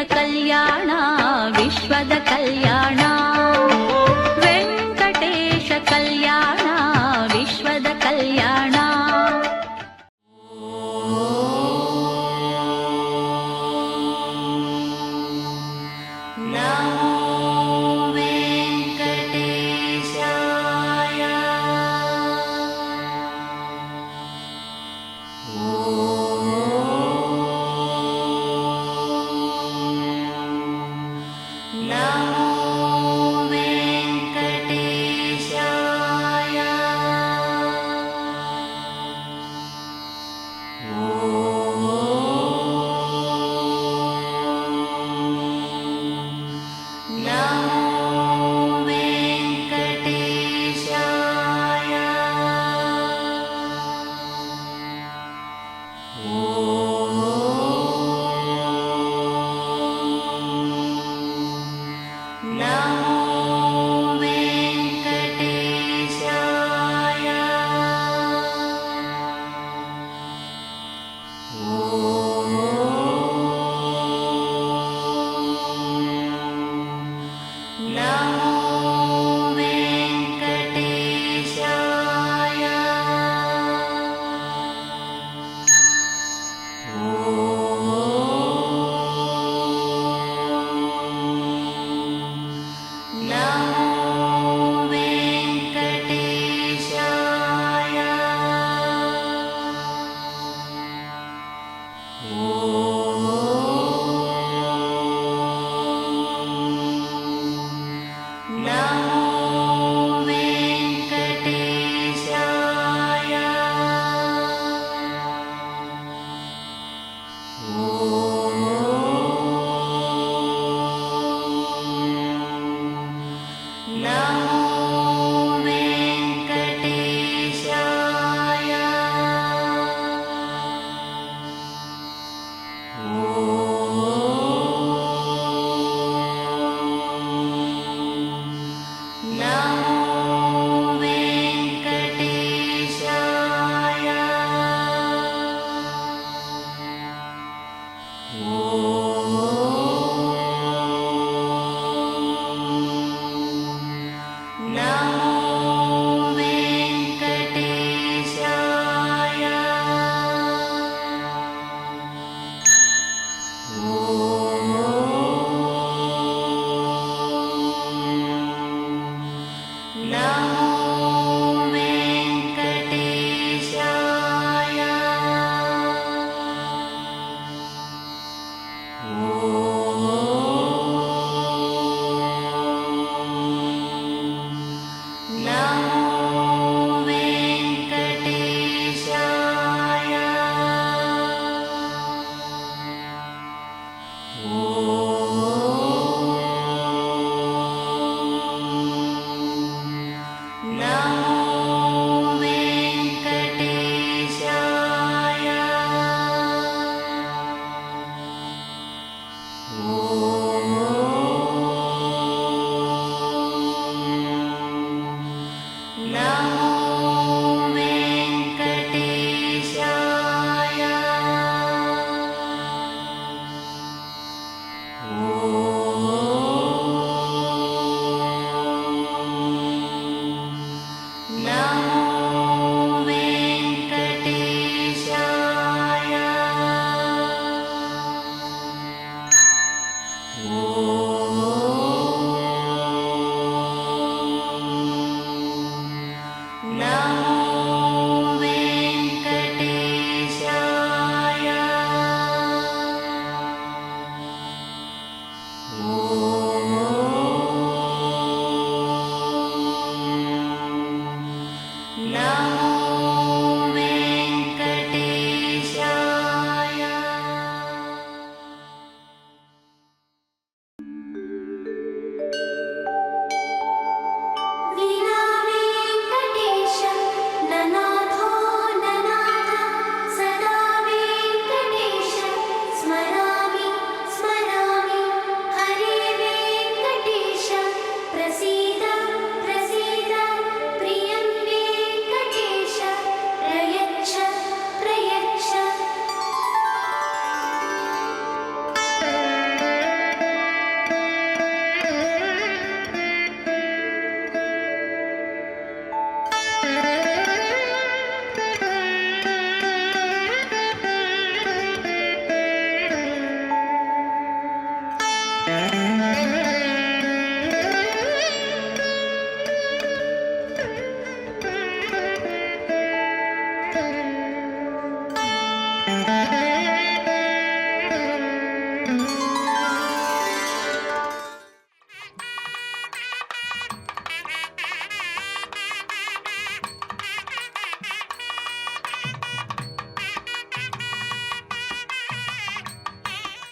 ಕಲ್ಯಾಣ ವಿಶ್ವದ ಕಲ್ಯಾಣ ವೆಂಕಟೇಶ ಕಲ್ಯಾಣ ವಿಶ್ವದ ಕಲ್ಯಾಣ.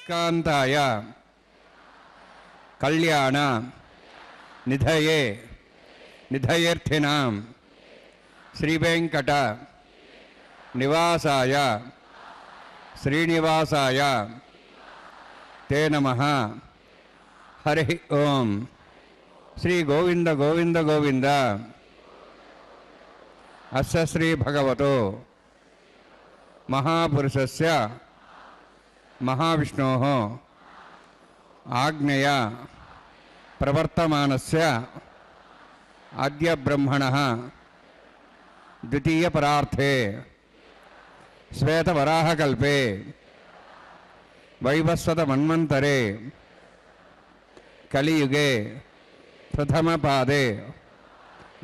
यस्कान्ताय कल्याण निधये निधयेर्थिनां श्रीवेंकट निवासाय श्रीनिवासाय ते नमः। हरि ओम। श्री गोविंद गोविंद गोविंद। अस्य श्री भगवतो महापुरुषस्य महाविष्णोः आज्ञया प्रवर्तमानस्य अद्य ब्रह्मणः द्वितीय परार्थे श्वेतवराहकल्पे वैवस्वत मन्वन्तरे कलियुगे प्रथमपादे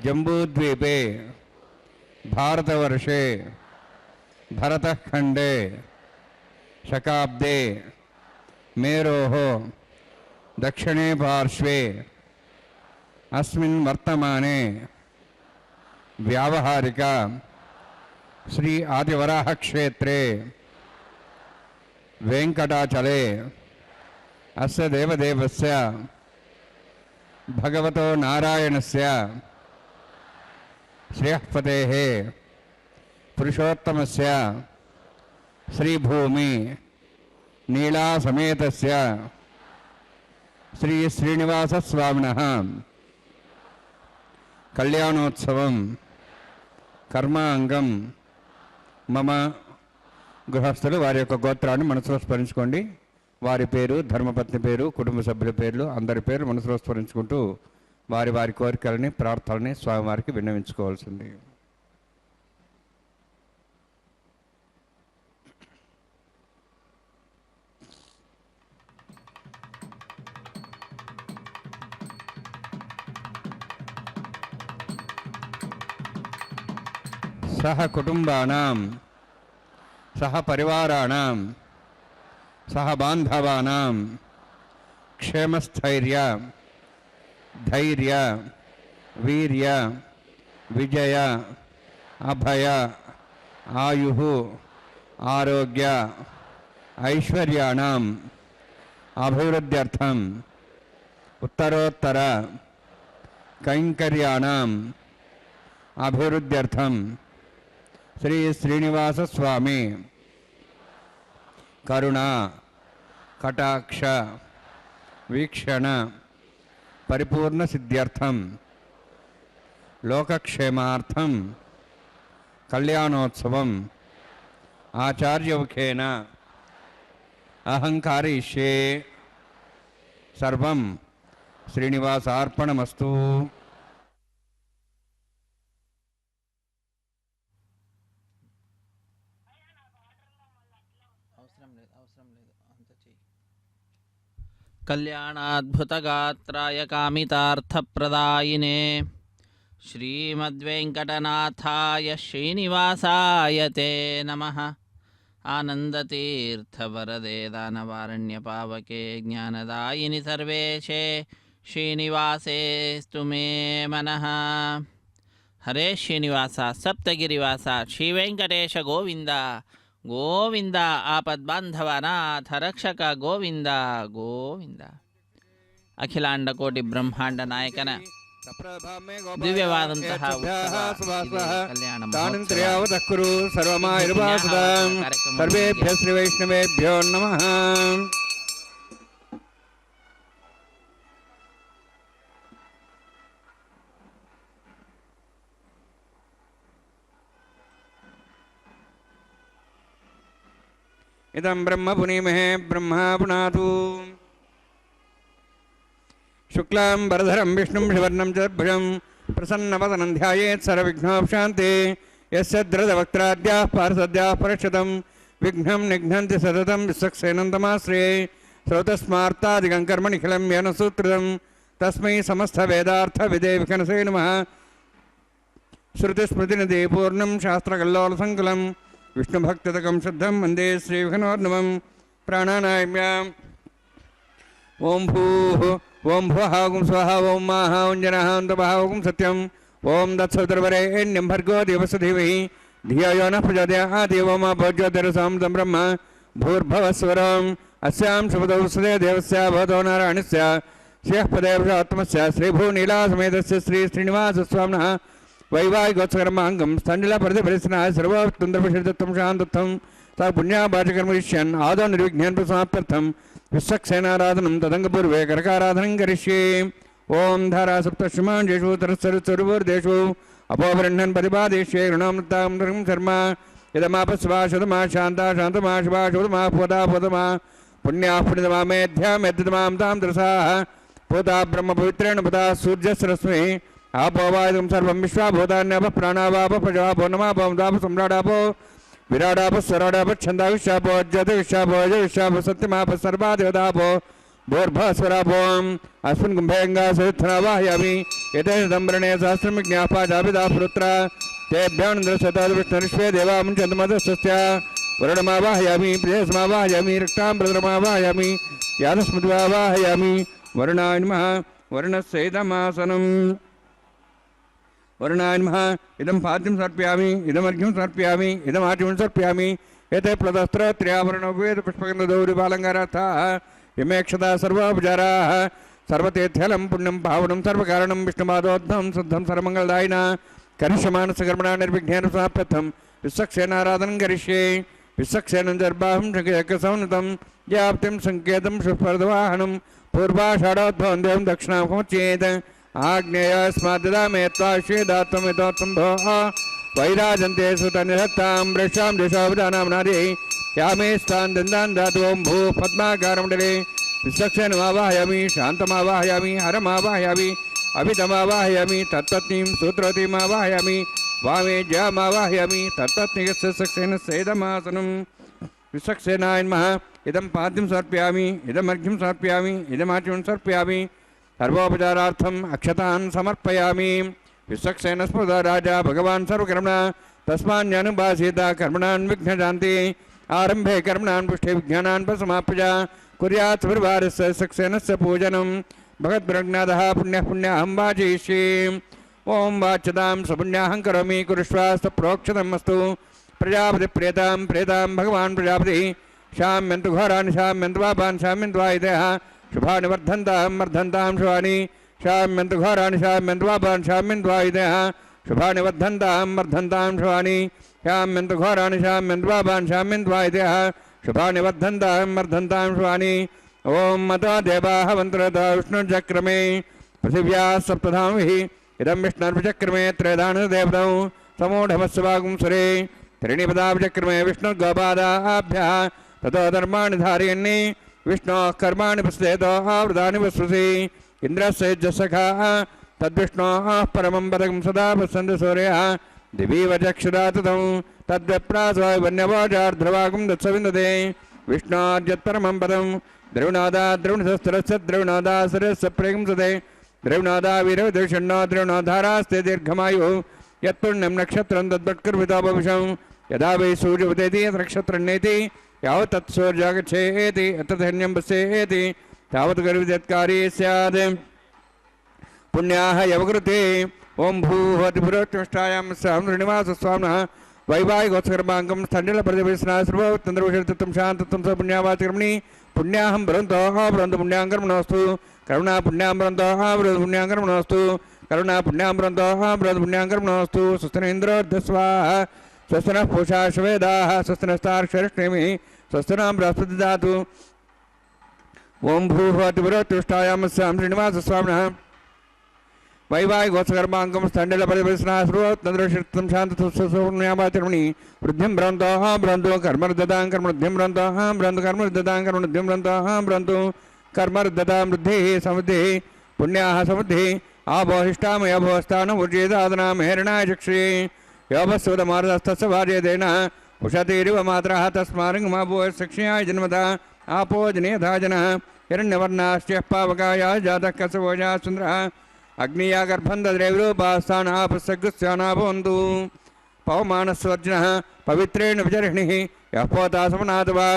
जम्बूद्वीपे भारतवर्षे भरतखण्डे शकाब्दे मेरोः दक्षिणे पार्श्वे अस्मिन् वर्तमाने व्यावहारिक श्री आदिवराह क्षेत्रे वेंकटाचले अस्य देवदेवस्य भगवतो नारायणस्य श्रेयःपतेः पुरुषोत्तमस्य श्रीभूमि नीला समेतस्य श्री श्रीनिवासस्वामिनः कल्याणोत्सवं कर्मांगं मम గృహస్థులు వారి యొక్క గోత్రాన్ని మనసులో స్మరించుకోండి. వారి పేరు, ధర్మపత్ని పేరు, కుటుంబ సభ్యుల పేర్లు, అందరి పేర్లు మనసులో స్మరించుకుంటూ వారి వారి కోరికలని ప్రార్థనని స్వామివారికి విన్నవించుకోవాల్సింది. సహ కుటుంబానాం सह परिवाराणां सह बांधवानां क्षेमस्थैर्य धैर्य वीर्य विजय अभय आयुः आरोग्य ऐश्वर्याणां अभिवृद्ध्यर्थं उत्तरोत्तर कैंकर्याणां अभिवृद्ध्यर्थं श्री श्रीनिवास स्वामी करुणा कटाक्ष वीक्षण परिपूर्ण सिद्ध्यर्थं लोकक्षेमार्थं कल्याणोत्सवम् आचार्यमुखेन अहंकारयिष्ये सर्वं श्रीनिवासार्पणमस्तु. कल्याणाद्भुतगात्राय कामितार्थप्रदायिने श्रीमद्वेंकटनाथाय श्रीनिवासाय ते नमः. आनन्दतीर्थवरदे दानवारण्यपावके ज्ञानदायिनि सर्वेशे श्रीनिवासेस्तु मे मनः. हरे श्रीनिवास सप्तगिरिवास श्रीवेंकटेश गोविंद गोविंद. आपद्बांधवनाथ रक्षक गोविंद गोविंद. अखिलांड कोटि ब्रह्मांड नायकन दिव्यवाದಂತಹ सर्वेभ्यः श्री वैष्णवेभ्यो नमः. इदं ब्रह्म पुनीमहे ब्रह्मा पुनातु. शुक्लां वरधरं विष्णुं शिवर्णं चतुर्भुजं प्रसन्नवदनं ध्यायेत् सर्वविघ्नोपशान्ते. यस्य द्रदवक्त्राद्याः पार्षद्याः परक्षतं विघ्नं निघ्नन्ति सततं विश्वक्सेनं तमाश्रये. स्रोतस्मार्तादिकं कर्म निखिलं येन सूत्रितं तस्मै समस्तवेदार्थविदे विकनसे नमः. श्रुतिस्मृतिनिधि पूर्णं शास्त्रकल्लोलसङ्कुलं विष्णुभक्तितकं शुद्धं वन्दे श्रीविघ्नोर्नवं. प्राणानायाम्याम् ओं भूः ओं भुवः ओं स्वः ओं माः ओं जनः ओं तपः ओं सत्यं ओं तत्सवितुर्वरेण्यं भर्गो देवस्य धीमहि धियो यो नः प्रचोदयात्. देवो मा भोज्योतिरसं तं ब्रह्म भूर्भुवः स्वरं अस्यां शुभदौसदे देवस्य भवतो नारायणस्य श्रियः पदे पुरुषोत्तमस्य श्रीभूनीलासमेतस्य श्री श्रीनिवासस्वामिनः वैवाहिकोत्सकर्माङ्गं स्थण्डिलपरिधिपरिस्नाय सर्वोत्तुन्दरविषयदत्तं शान्तत्वं सा पुण्याभाचकर्मयिष्यन् आदौ निर्विघ्नेन समाप्त्यर्थं विश्वक्सेनाराधनं तदङ्गपूर्वे करकाराधनं करिष्ये ओम धारा सप्तश्रमांजेषु तरस्सरुर्देषु अपोवृण्णन् प्रतिपादेश्ये ऋणामृतां शर्मा यदमापस्वा शतमा शान्ता शान्तमा शिवा शोधमा पोता पोतमा पुण्याः पुण्यतमा मेध्या मेध्यतमां तां दरसाः पोता ब्रह्मपवित्रेण पुता सूर्यस्रस्मै आपो वायुं सर्वं विश्वा भूतान्यापः प्राणावापः पशवापो नमापो दापः सम्राडापो विराडापः स्वराडापः छन्दा विश्वापो ज्योतिविश्वापो अजविश्वापो सत्यमापः सर्वादेवतापो भोर्भास्वरापोम अस्मिन् कुम्भेङ्गा सहितनावाहयामि एते दम्बरणे सहस्रमिज्ञापाजाभिदा पुत्रा तेभ्योऽनन्दरशताद्विष्णुरिष्वे देवामुञ्चन्तमदस्तस्य वरुणमावाहयामि प्रियसमावाहयामि रक्ताम्बरमावाहयामि यादस्मृतिमावाहयामि वरुणाय नमः वरुणस्यैदमासनम् वरुणाय नमः इदं पाद्यं समर्पयामि इदमर्घ्यं समर्पयामि इदमाट्यं समर्पयामि एते प्लदस्त्रत्र्याभरणोपेतपुष्पगन्धदौर्यपालङ्कारार्थाः यमेक्षता सर्वोपचाराः सर्वतीर्थलं पुण्यं पावनं सर्वकारणं विष्णुपादोद्धं शुद्धं सर्वमङ्गलदायिना करिष्यमानसकर्मणा निर्विघ्नेन समाप्यर्थं विश्वक्सेनाराधनं करिष्ये विश्वक्सेनं दर्बाहं शङ्खचक्रसंनुतं व्याप्तिं सङ्केतं सुस्पर्धवाहनं पूर्वाषाढोद्भवं देवं दक्षिणामुपमुच्येत आग्नेयस्माद्ददामे त्वाश्वेदात्वमितोत्सम्भोः वैराजन्ते सुतनिधत्तां वृषां दिशाभिधानाम्नादि यामे स्थान दन्दान धातु ओम भू पद्माकारमण्डले विश्वक्सेनमावाहयामि शान्तमावाहयामि हरमावाहयामि अभितमावाहयामि तत्पत्नीं सूत्रवतीमावाहयामि वामे जयमावाहयामि तत्पत्नीकस्य सक्सेनस्यैदमासनं विश्वक्सेनाय नमः इदं पाद्यं समर्पयामि इदमर्घ्यं समर्पयामि इदमाच्यं समर्पयामि सर्वोपचारार्थम् अक्षतान् समर्पयामि विश्वक्सेनस्पृत राजा भगवान् सर्वकर्मणा तस्मान्यनुभासीता कर्मणान् विघ्नशान्ति आरंभे कर्मणान् पुष्टे विज्ञानान् समाप्य कुर्यात् परिवारस्य सक्सेनस्य पूजनं भगवद्ब्रह्मनाथः पुण्यः पुण्याहं वाचयिष्ये ओम वाच्यतां सपुण्याहं करोमि कुरुष्वास्तप्रोक्षतम् अस्तु प्रजापतिप्रेतां प्रेतां भगवान् प्रजापतिः शाम्यन्तु घोरान् शाम्यन्तु पापान् शाम्यन्तु वायुदेः शुभानि वर्धन्तां वर्धन्तां शुभानि शाम्यन्तु घोरान् शाम्यन्तु पापान् शाम्यन्तु वायुदेः शुभानि वर्धन्तां वर्धन्तां शुभानि शाम्यन्तु घोराणि शाम्यन्तु पापान् शाम्यन्तु वायुदेः शुभानि वर्धन्तां वर्धन्तां शुभानि ओम मतो देवाः वन्त्रतो विष्णुचक्रमे पृथिव्याः सप्तधामभिः इदं विष्णुर्विचक्रमे त्रयदानदेवतौ समूढमस्वागुंसुरे त्रीणिपदाभिचक्रमे विष्णुर्गोपादाभ्यः ततो धर्माणि धारयन्नि विष्णोः कर्माणि पश्येतो आवृतानि वस्वसि इन्द्रस्य यज्ञसखाः तद्विष्णोः परमं पदं सदा पश्यन्ति सूर्यः दिवीव चक्षुराततं तद्व्यप्रासो वन्यवोजार्ध्रवागुं दत्सविन्दते विष्णोर्यत्परमं पदं द्रविणोदा द्रविणशस्त्रस्य द्रविणोदासुरस्य प्रेंसते द्रविणोदा वीरविदुषण्णो द्रविणोधारास्ते दीर्घमायुः यत्पुण्यं नक्षत्रं तद्वत्कृभितोपविशं यदा वै सूर्योदेति नक्षत्रन्नेति यावत् तत्सूर्यागच्छेति अतधन्यं पश्येति तावत् गर्वितत्कारी स्यात् पुण्याः यवकृते ओम भूहतिपुरोष्टायां श्रीनिवासस्वामिनः वैवाहिकोत्सकर्माङ्गं स्थण्डिलपरिधिपरिस्नाय सर्वोत्तन्दरविषयदत्तं शान्तत्वं स पुण्यावाचकर्मणि पुण्याहं ब्रवन्तोः ब्रवन्तु पुण्यां कर्मणोऽस्तु करुणा पुण्यां ब्रवन्तोः ब्रवन्तु पुण्यां कर्मणोऽस्तु करुणा पुण्यां ब्रवन्तोः ब्रवन्तु पुण्यां कर्मणोऽस्तु स्वस्तिनेन्द्रोर्धस्वाः स्वस्तिनः पूषा शवेदाः स्वस्तिनस्तार्क्ष्यरिष्णेमिः स्वस्तिनां बृहस्पति ददातु ओम भूहतिपुरोष्टायां श्रीनिवासस्वामिनः वैवाहिकोत्सकर्माङ्गं स्थण्डिलपरिपरिस्नाय सर्वोत्तन्दरविषयदत्तं शान्तत्वं वृद्धिं ब्रवन्तोः ब्रवन्तु कर्मर्दतां कर्मवृद्धिं ब्रवन्तोः ब्रवन्तु कर्मर्दतां कर्मवृद्धिं ब्रवन्तोः ब्रवन्तु कर्मर्दतां वृद्धिः समृद्धिः पुण्याः समृद्धिः आभोहिष्टामयभोस्थानमुर्जेदादनां हेरणाय चक्षुषे योभस्वदमार्दस्तस्य भार्यतेन उषतीरिव मातरः तस्मारङ्गमाभोः जन्मता आपो जनेधा जनः हिरण्यवर्णाश्च पावकाया जातः कसवोजा सुन्दरः अग्निया गर्भं दद्रेवरूपास्थानः पुस्तगस्याना भवन्तु पवमानस्वर्जनः पवित्रेण विजर्हिणिः यः पोता समनात् वा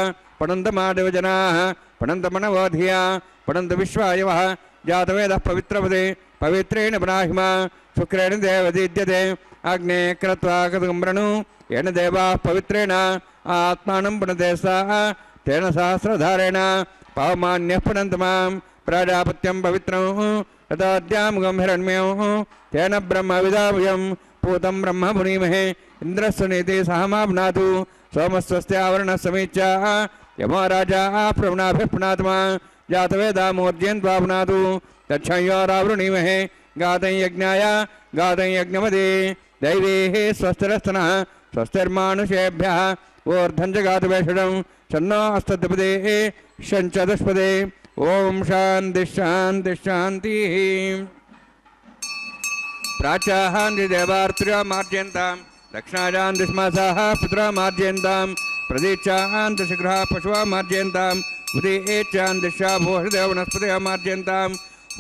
पठन्तमादेवजनाः पठन्तमनवोधिया पठन्त विश्वायवः जातवेदः पवित्रपदे पवित्रेण ब्राह्मा शुक्रेण देवदीद्यते अग्ने कृत्वा कदम्ब्रणु येन देवाः पवित्रेण आत्मानं पुनते सः तेन सहस्रधारेण पावमान्यः पुनन्ति मां प्राजापत्यं पवित्रं तदाद्यां गम्भीरण्म्यं तेन ब्रह्मविदाभूयं पूतं ब्रह्म पुनीमहे इन्द्रस्वनीति सहमाप्नातु सोमस्वस्त्यावरणः समीच्या यमो राजा प्रवणाभिप्नात्मा जातवेदामूर्जयन्त्वाप्नातु तच्छयोरावृणीमहे गातं यज्ञाय गातं यज्ञमदे दैवेः स्वस्तिरस्तनः स्वस्तिर्मानुषेभ्यः ऊर्ध्वं च गातुवेषणं शन्नो अस्तद्पदे शञ्चदुष्पदे ॐ शान्तिः शान्तिः शान्तिः प्राच्याहान्तिदेवार्त्र्यमार्जयन्तां दक्षिणाजान्तिस्मासाः पुत्रमार्जयन्तां प्रदीक्षान्तिशीघ्रः पशुमार्जयन्ताम् उदीच्चान्तिशाभूषदेव वनस्पतिमार्जयन्तां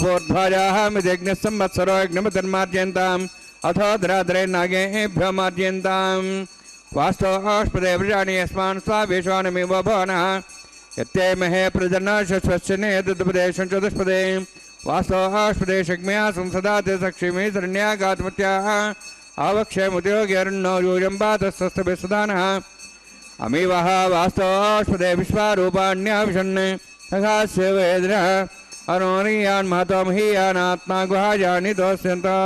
ऊर्ध्वाजाः मिदयज्ञः संवत्सरो यज्ञमतिर्मार्जयन्ताम् अथो धराधरे नागेभ्यो मार्जयन्तां वास्तोष्पदे वृषाणि यस्मान् स्वावेशानमेव भवनः यत्ते महे प्रजन्नश्वस्यने तदुपदेशं चतुष्पदे वास्तोष्पदे शक्म्या संसदाते सक्षिमे शरण्यागात्मत्याः आवक्षयमुद्योग्यर्णो यूयं पातस्तस्तभे सुधानः अमीवः वास्तोष्पदे विश्वारूपाण्याविशन् तथास्य वेद्रः अनोनीयान् महतोमहीयानात्मा गुहायानि दोष्यन्तः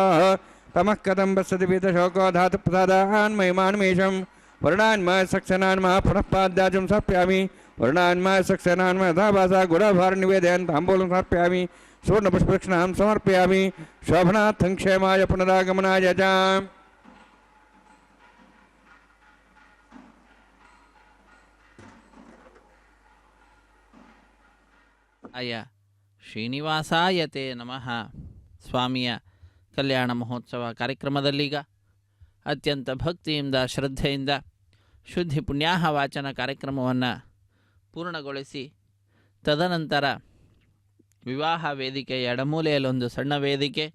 तमः कथं पश्यति पीतशोको धातुप्रसादान् महिमान्मेषं वर्णान्मय सक्सेनान्मः पुनः पाद्याचं समर्पयामि वर्णान्मय सक्सेनान्मय यथा भाषा गुणभारं निवेदयन् ताम्बूलं समर्पयामि सुवर्णपुष्पदक्षिणां समर्पयामि शोभनार्थं क्षेमाय पुनरागमनाय च ಆಯ ಶ್ರೀನಿವಾಸಾಯತೆ ನಮಃ. ಸ್ವಾಮಿಯ ಕಲ್ಯಾಣ ಮಹೋತ್ಸವ ಕಾರ್ಯಕ್ರಮದಲ್ಲೀಗ ಅತ್ಯಂತ ಭಕ್ತಿಯಿಂದ ಶ್ರದ್ಧೆಯಿಂದ ಶುದ್ಧಿ ಪುಣ್ಯಾಹ ವಾಚನ ಕಾರ್ಯಕ್ರಮವನ್ನು ಪೂರ್ಣಗೊಳಿಸಿ ತದನಂತರ ವಿವಾಹ ವೇದಿಕೆಯ ಎಡಮೂಲೆಯಲ್ಲೊಂದು ಸಣ್ಣ ವೇದಿಕೆ,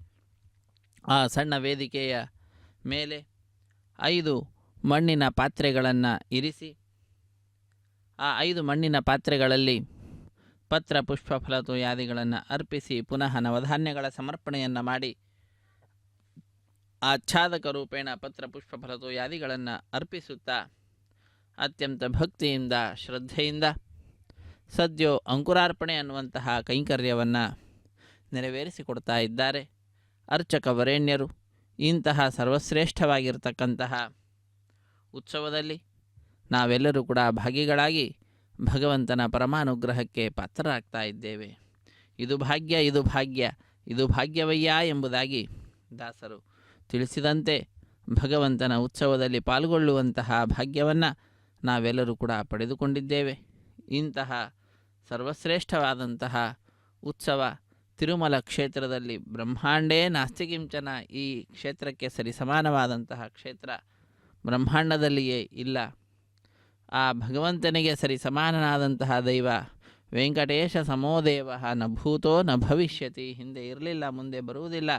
ಆ ಸಣ್ಣ ವೇದಿಕೆಯ ಮೇಲೆ 5 ಮಣ್ಣಿನ ಪಾತ್ರೆಗಳನ್ನು ಇರಿಸಿ ಆ 5 ಮಣ್ಣಿನ ಪಾತ್ರೆಗಳಲ್ಲಿ ಪತ್ರ ಪುಷ್ಪ ಫಲತೋಯಾದಿಗಳನ್ನು ಅರ್ಪಿಸಿ ಪುನಃ ನವಧಾನ್ಯಗಳ ಸಮರ್ಪಣೆಯನ್ನು ಮಾಡಿ ಆಚ್ಛಾದಕ ರೂಪೇಣ ಪತ್ರ ಪುಷ್ಪ ಫಲತೋಯಾದಿಗಳನ್ನು ಅರ್ಪಿಸುತ್ತಾ ಅತ್ಯಂತ ಭಕ್ತಿಯಿಂದ ಶ್ರದ್ಧೆಯಿಂದ ಸದ್ಯೋ ಅಂಕುರಾರ್ಪಣೆ ಅನ್ನುವಂತಹ ಕೈಂಕರ್ಯವನ್ನು ನೆರವೇರಿಸಿಕೊಡ್ತಾ ಇದ್ದಾರೆ ಅರ್ಚಕ ವರೇಣ್ಯರು. ಇಂತಹ ಸರ್ವಶ್ರೇಷ್ಠವಾಗಿರ್ತಕ್ಕಂತಹ ಉತ್ಸವದಲ್ಲಿ ನಾವೆಲ್ಲರೂ ಕೂಡ ಭಾಗಿಗಳಾಗಿ ಭಗವಂತನ ಪರಮಾನುಗ್ರಹಕ್ಕೆ ಪಾತ್ರರಾಗ್ತಾ ಇದ್ದೇವೆ. ಇದು ಭಾಗ್ಯ, ಇದು ಭಾಗ್ಯ, ಇದು ಭಾಗ್ಯವಯ್ಯ ಎಂಬುದಾಗಿ ದಾಸರು ತಿಳಿಸಿದಂತೆ ಭಗವಂತನ ಉತ್ಸವದಲ್ಲಿ ಪಾಲ್ಗೊಳ್ಳುವಂತಹ ಭಾಗ್ಯವನ್ನು ನಾವೆಲ್ಲರೂ ಕೂಡ ಪಡೆದುಕೊಂಡಿದ್ದೇವೆ. ಇಂತಹ ಸರ್ವಶ್ರೇಷ್ಠವಾದಂತಹ ಉತ್ಸವ ತಿರುಮಲ ಕ್ಷೇತ್ರದಲ್ಲಿ ಬ್ರಹ್ಮಾಂಡೇ ನಾಸ್ತಿ ಕಿಂಚನ, ಈ ಕ್ಷೇತ್ರಕ್ಕೆ ಸರಿ ಸಮಾನವಾದಂತಹ ಕ್ಷೇತ್ರ ಬ್ರಹ್ಮಾಂಡದಲ್ಲಿಯೇ ಇಲ್ಲ. ಆ ಭಗವಂತನಿಗೆ ಸರಿ ಸಮಾನನಾದಂತಹ ದೈವ ವೆಂಕಟೇಶ ಸಮೋದೇವ ನ ಭೂತೋ ನ ಭವಿಷ್ಯತಿ, ಹಿಂದೆ ಇರಲಿಲ್ಲ, ಮುಂದೆ ಬರುವುದಿಲ್ಲ,